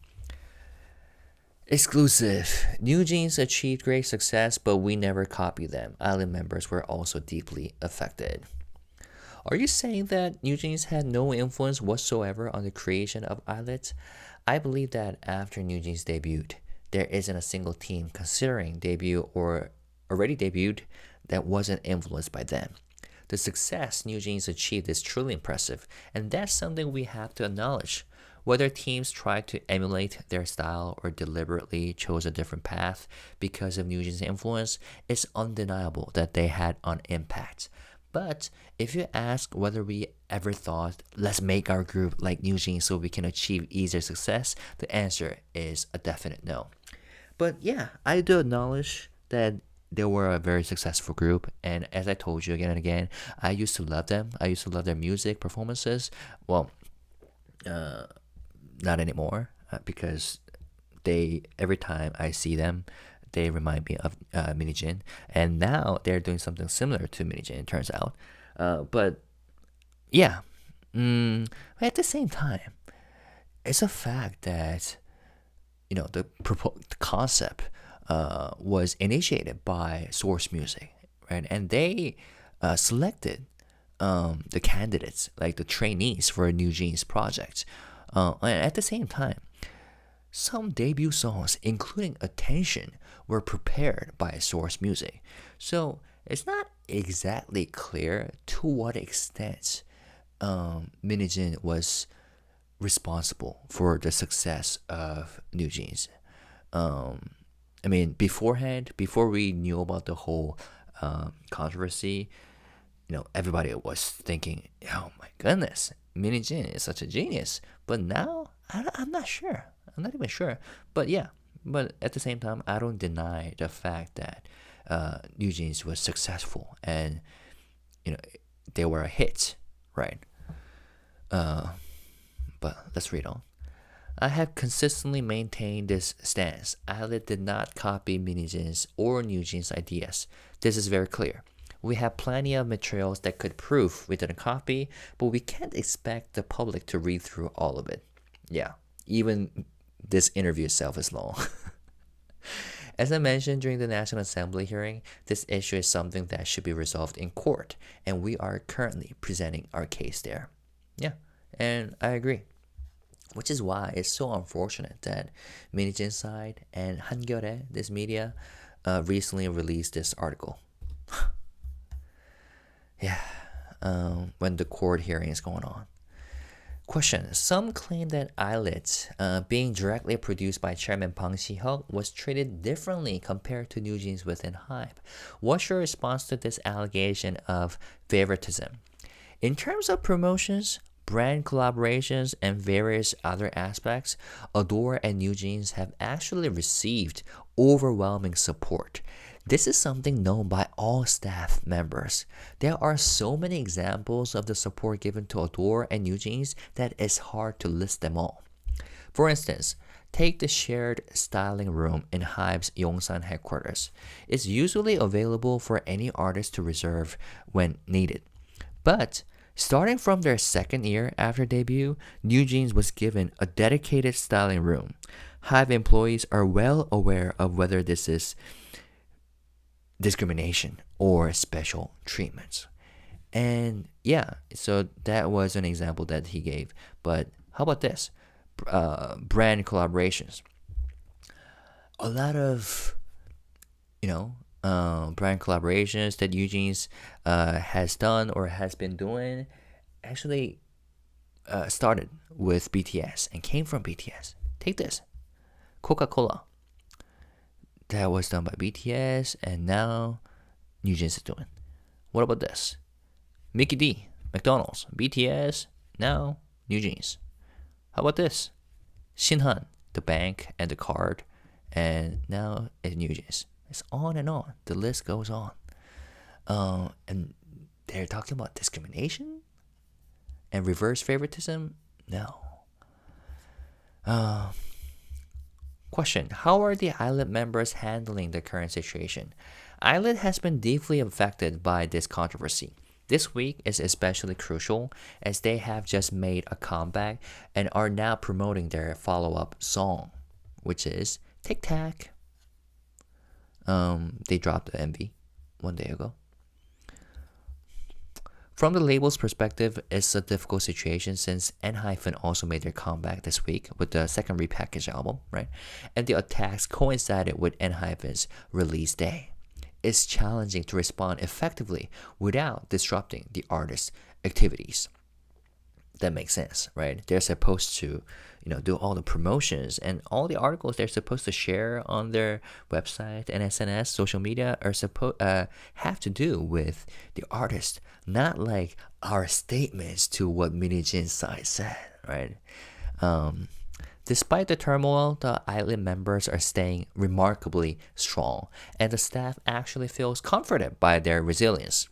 Speaker 1: Exclusive. New Jeans achieved great success, but we never copied them. ILIT members were also deeply affected. Are you saying that New Jeans had no influence whatsoever on the creation of ILIT? I believe that after New Jeans debuted, there isn't a single team considering debut or already debuted that wasn't influenced by them. The success New Jeans achieved is truly impressive, and that's something we have to acknowledge. Whether teams tried to emulate their style or deliberately chose a different path because of New Jeans' influence, it's undeniable that they had an impact. But if you ask whether we ever thought, let's make our group like New Jeans so we can achieve easier success, the answer is a definite no. But yeah, I do acknowledge that they were a very successful group, and as I told you again and again, I used to love them. I used to love their music performances. Well, not anymore, because every time I see them, they remind me of MHJ, and now they're doing something similar to MHJ, it turns out. But yeah, at the same time, it's a fact that the concept was initiated by Source Music, right? And they selected the candidates, like the trainees for a New Jeans project. And at the same time, some debut songs, including Attention, were prepared by Source Music. So it's not exactly clear to what extent MHJ was responsible for the success of New Jeans. I mean, beforehand, before we knew about the whole controversy, everybody was thinking, oh my goodness, MHJ is such a genius. But now, I'm not sure. I'm not even sure. But yeah, but at the same time, I don't deny the fact that New Jeans was successful and they were a hit, right? But let's read on. I have consistently maintained this stance. Audit did not copy mini jeans or New Jeans ideas. This is very clear. We have plenty of materials that could prove we didn't copy, but we can't expect the public to read through all of it. Yeah, even this interview itself is long. As I mentioned during the National Assembly hearing, this issue is something that should be resolved in court, and we are currently presenting our case there. Yeah, and I agree. Which is why it's so unfortunate that Minijin side and 한겨레, this media, recently released this article. Yeah, when the court hearing is going on. Question. Some claim that Eyelid, being directly produced by Chairman Bang Si-hyuk, was treated differently compared to New Jeans within HYBE. What's your response to this allegation of favoritism? In terms of promotions, brand collaborations, and various other aspects, Adore and New Jeans have actually received overwhelming support. This is something known by all staff members. There are so many examples of the support given to Adore and New Jeans that it's hard to list them all. For instance, take the shared styling room in HYBE's Yongsan headquarters. It's usually available for any artist to reserve when needed. But starting from their second year after debut, New Jeans was given a dedicated styling room. HYBE employees are well aware of whether this is discrimination or special treatments. And yeah, so that was an example that he gave. But how about this? Brand collaborations. A lot of, brand collaborations that Eugene's has done or has been doing actually started with BTS and came from BTS. Take this. Coca-Cola. That was done by BTS and now New Jeans is doing. What about this? Mickey D, McDonald's, BTS, now New Jeans. How about this? Shinhan, the bank and the card, and now it's New Jeans. It's on and on. The list goes on. And they're talking about discrimination and reverse favoritism? No. Question. How are the Eyelid members handling the current situation? Eyelid has been deeply affected by this controversy. This week is especially crucial as they have just made a comeback and are now promoting their follow-up song, which is Tic Tac. They dropped the MV one day ago. From the label's perspective, it's a difficult situation since ENHYPEN also made their comeback this week with the second repackaged album, right? And the attacks coincided with ENHYPEN's release day. It's challenging to respond effectively without disrupting the artist's activities. That makes sense, right? They're supposed to, do all the promotions and all the articles they're supposed to share on their website and SNS, social media are have to do with the artist, not like our statements to what Mini Jin's side said, right? Despite the turmoil, the Eyelid members are staying remarkably strong, and the staff actually feels comforted by their resilience.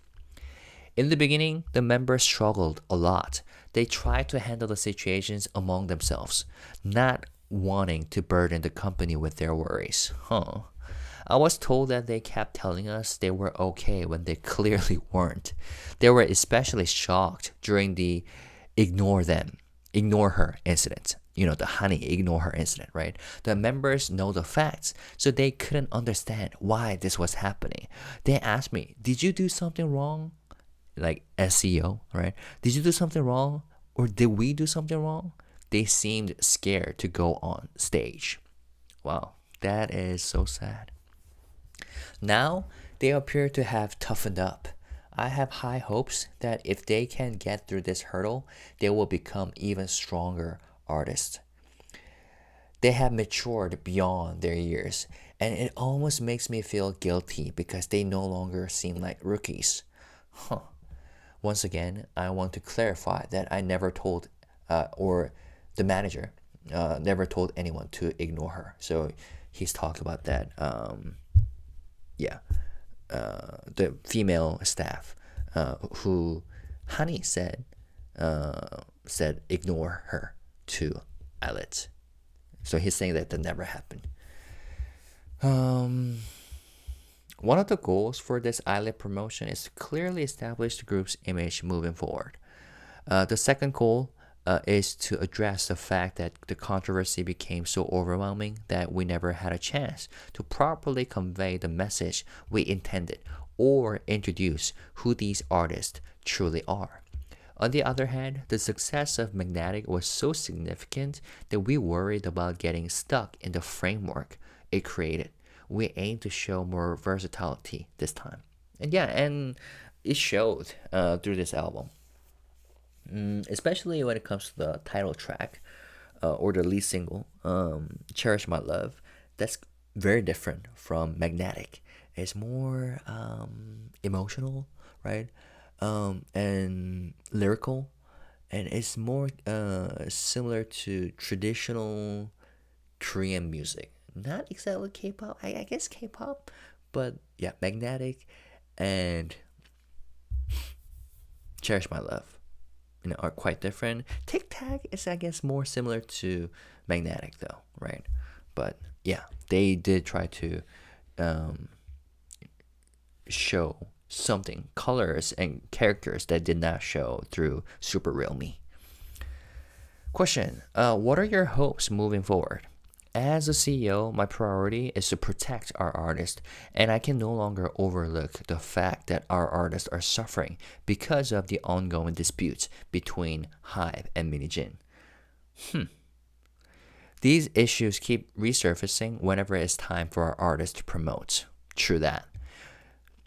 Speaker 1: In the beginning, the members struggled a lot. They tried to handle the situations among themselves, not wanting to burden the company with their worries. I was told that they kept telling us they were okay when they clearly weren't. They were especially shocked during the ignore her incident. The honey ignore her incident, right? The members know the facts, so they couldn't understand why this was happening. They asked me, did you do something wrong? Like SEO, right? Did you do something wrong? Or did we do something wrong? They seemed scared to go on stage. Wow, that is so sad. Now, they appear to have toughened up. I have high hopes that if they can get through this hurdle, they will become even stronger artists. They have matured beyond their years, and it almost makes me feel guilty because they no longer seem like rookies. Once again, I want to clarify that I never told or the manager never told anyone to ignore her. So he's talked about that. The female staff who Honey said ignore her to Eilert. So he's saying that never happened. One of the goals for this Eilert promotion is to clearly establish the group's image moving forward. The second goal is to address the fact that the controversy became so overwhelming that we never had a chance to properly convey the message we intended or introduce who these artists truly are. On the other hand, the success of Magnetic was so significant that we worried about getting stuck in the framework it created. We aim to show more versatility this time. And it showed through this album. Especially when it comes to the title track or the lead single, Cherish My Love. That's very different from Magnetic. It's more emotional, right? And lyrical, and it's more similar to traditional Korean music. Not exactly K-pop, I guess K-pop, but yeah, Magnetic and Cherish My Love, are quite different. Tic Tac is, I guess, more similar to Magnetic though, right? But yeah, they did try to show something, colors and characters that did not show through Super Real Me. Question, what are your hopes moving forward? As a CEO, my priority is to protect our artists, and I can no longer overlook the fact that our artists are suffering because of the ongoing disputes between HYBE and Mini Jin. These issues keep resurfacing whenever it's time for our artists to promote. True that.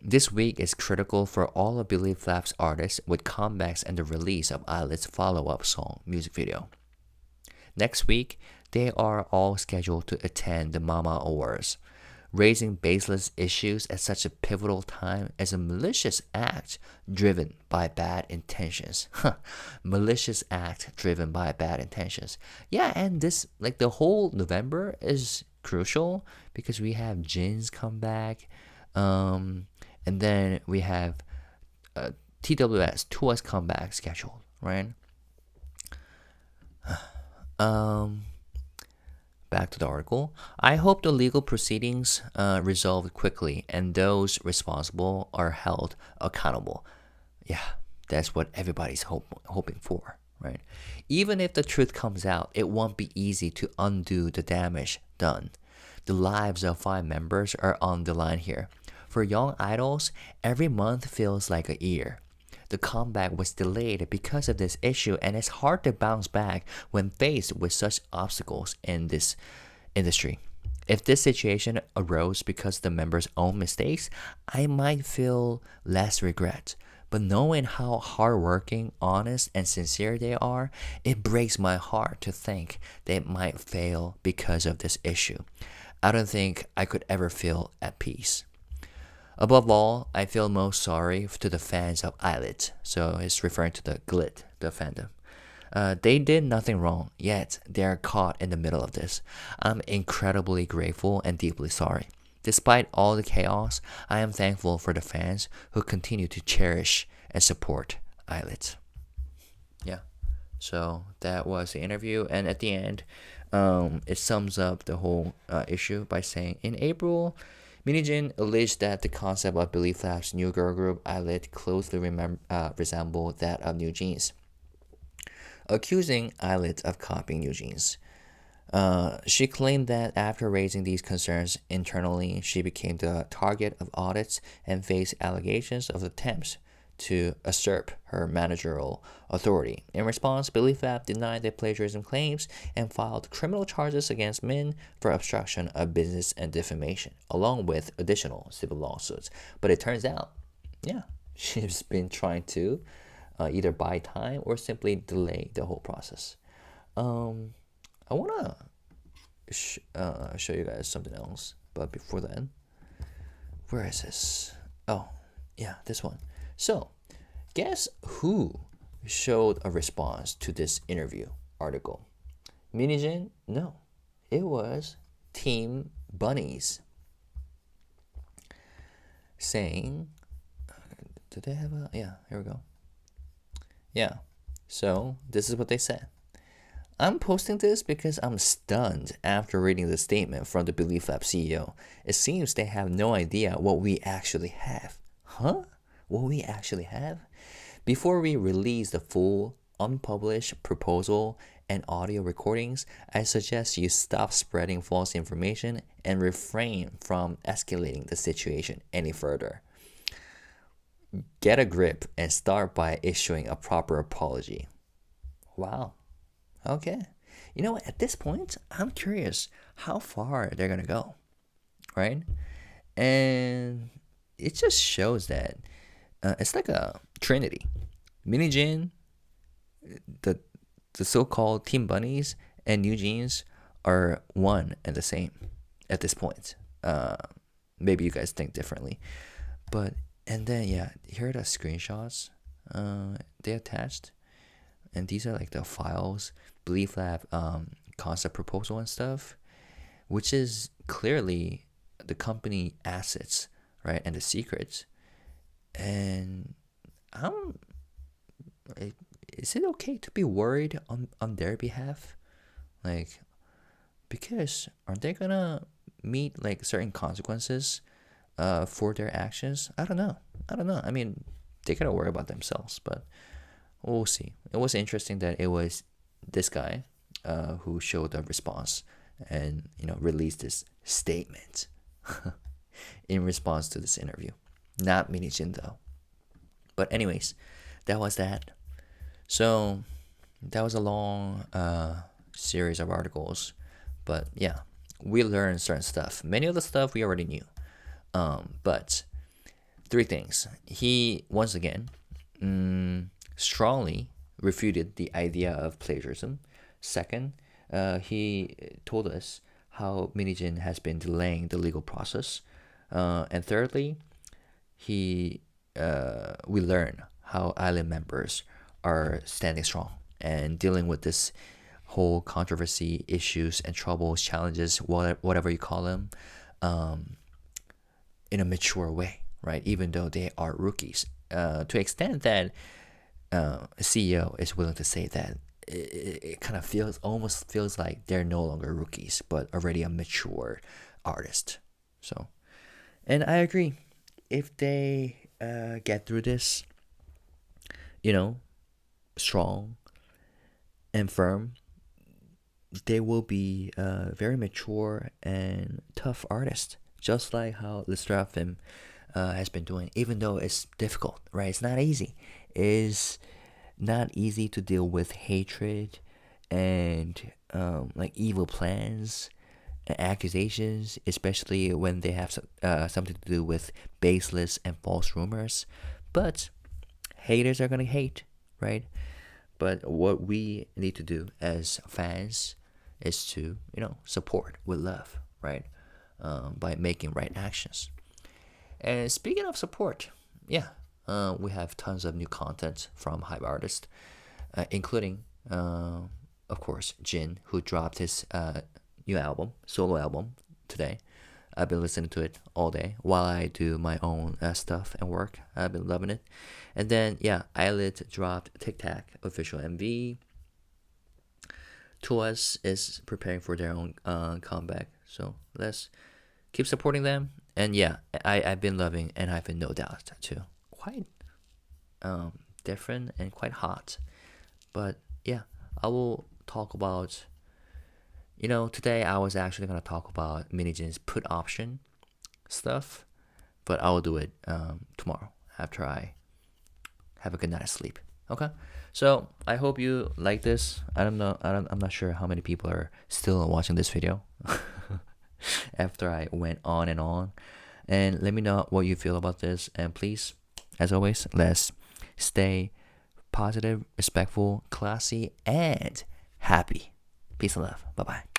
Speaker 1: This week is critical for all of Belift's artists with comebacks and the release of Eilert's follow-up song music video. Next week, they are all scheduled to attend the Mama Awards. Raising baseless issues at such a pivotal time is a malicious act driven by bad intentions. Malicious act driven by bad intentions. Yeah, and this, like the whole November is crucial because we have Jin's comeback, and then we have TWS, Tua's comeback scheduled, right? Back to the article. I hope the legal proceedings resolved quickly and those responsible are held accountable. Yeah, that's what everybody's hoping for, right? Even if the truth comes out, it won't be easy to undo the damage done. The lives of 5 members are on the line here. For young idols, every month feels like a year. The comeback was delayed because of this issue, and it's hard to bounce back when faced with such obstacles in this industry. If this situation arose because of the members' own mistakes, I might feel less regret. But knowing how hardworking, honest, and sincere they are, it breaks my heart to think they might fail because of this issue. I don't think I could ever feel at peace. Above all, I feel most sorry to the fans of Eilert. So it's referring to the Glit, the fandom. They did nothing wrong, yet they are caught in the middle of this. I'm incredibly grateful and deeply sorry. Despite all the chaos, I am thankful for the fans who continue to cherish and support Eilert. Yeah, so that was the interview, and at the end, it sums up the whole issue by saying, in April, Minijin alleged that the concept of Belift's new girl group Eilert closely resembled that of New Jeans, accusing Eilert of copying New Jeans. She claimed that after raising these concerns internally, she became the target of audits and faced allegations of attempts to usurp her managerial authority. In response, Belift denied the plagiarism claims and filed criminal charges against Min for obstruction of business and defamation, along with additional civil lawsuits. But it turns out, yeah, she's been trying to either buy time or simply delay the whole process. I want to show you guys something else, but before then, where is this? Oh, yeah, this one. So, guess who showed a response to this interview article? Minijin? No, it was Team Bunnies. Saying, do they have a, yeah, here we go. Yeah, so this is what they said. I'm posting this because I'm stunned after reading the statement from the Billiprap CEO. It seems they have no idea what we actually have. Huh? What we actually have? Before we release the full, unpublished proposal and audio recordings, I suggest you stop spreading false information and refrain from escalating the situation any further. Get a grip and start by issuing a proper apology. Wow. Okay. You know what? At this point, I'm curious how far they're going to go. Right? And it just shows that it's like a trinity. Minijin, the so-called Team Bunnies, and New Jeans are one and the same at this point. Maybe you guys think differently. But, and then, yeah, here are the screenshots they attached. And these are like the files, Belift concept proposal and stuff, which is clearly the company assets, right? And the secrets. And is it okay to be worried on their behalf? Like, because aren't they gonna meet like certain consequences for their actions? I don't know. I mean, they gotta worry about themselves, but we'll see. It was interesting that it was this guy who showed a response and, you know, released this statement in response to this interview. Not Minijin though. But anyways, that was that. So that was a long series of articles. But yeah, we learned certain stuff. Many of the stuff we already knew. But three things. He, once again, strongly refuted the idea of plagiarism. Second, he told us how Minijin has been delaying the legal process. And thirdly, we learn how island members are standing strong and dealing with this whole controversy, issues, and troubles, challenges, whatever you call them, in a mature way, right? Even though they are rookies. To the extent that a CEO is willing to say that it kind of almost feels like they're no longer rookies, but already a mature artist. So, and I agree. If they get through this, you know, strong and firm, they will be very mature and tough artists, just like how Lestrafim has been doing, even though it's difficult, right? It's not easy. It's not easy to deal with hatred and like evil plans and accusations, especially when they have something to do with baseless and false rumors. But haters are gonna hate, right? But what we need to do as fans is to, you know, support with love, right? By making right actions. And speaking of support, yeah, we have tons of new content from HYBE artists, including, of course, Jin, who dropped his new album, solo album, today. I've been listening to it all day while I do my own stuff and work. I've been loving it. And then, yeah, Audit dropped Tic Tac official MV. TOUS is preparing for their own comeback. So let's keep supporting them. And yeah, I've been loving and I've been No Doubt too. Quite different and quite hot. But yeah, I will talk about, you know, today I was actually going to talk about Minijin's put option stuff, but I will do it tomorrow after I have a good night's sleep. Okay? So I hope you like this. I'm not sure how many people are still watching this video after I went on and on. And let me know what you feel about this. And please, as always, let's stay positive, respectful, classy, and happy. Peace and love. Bye-bye.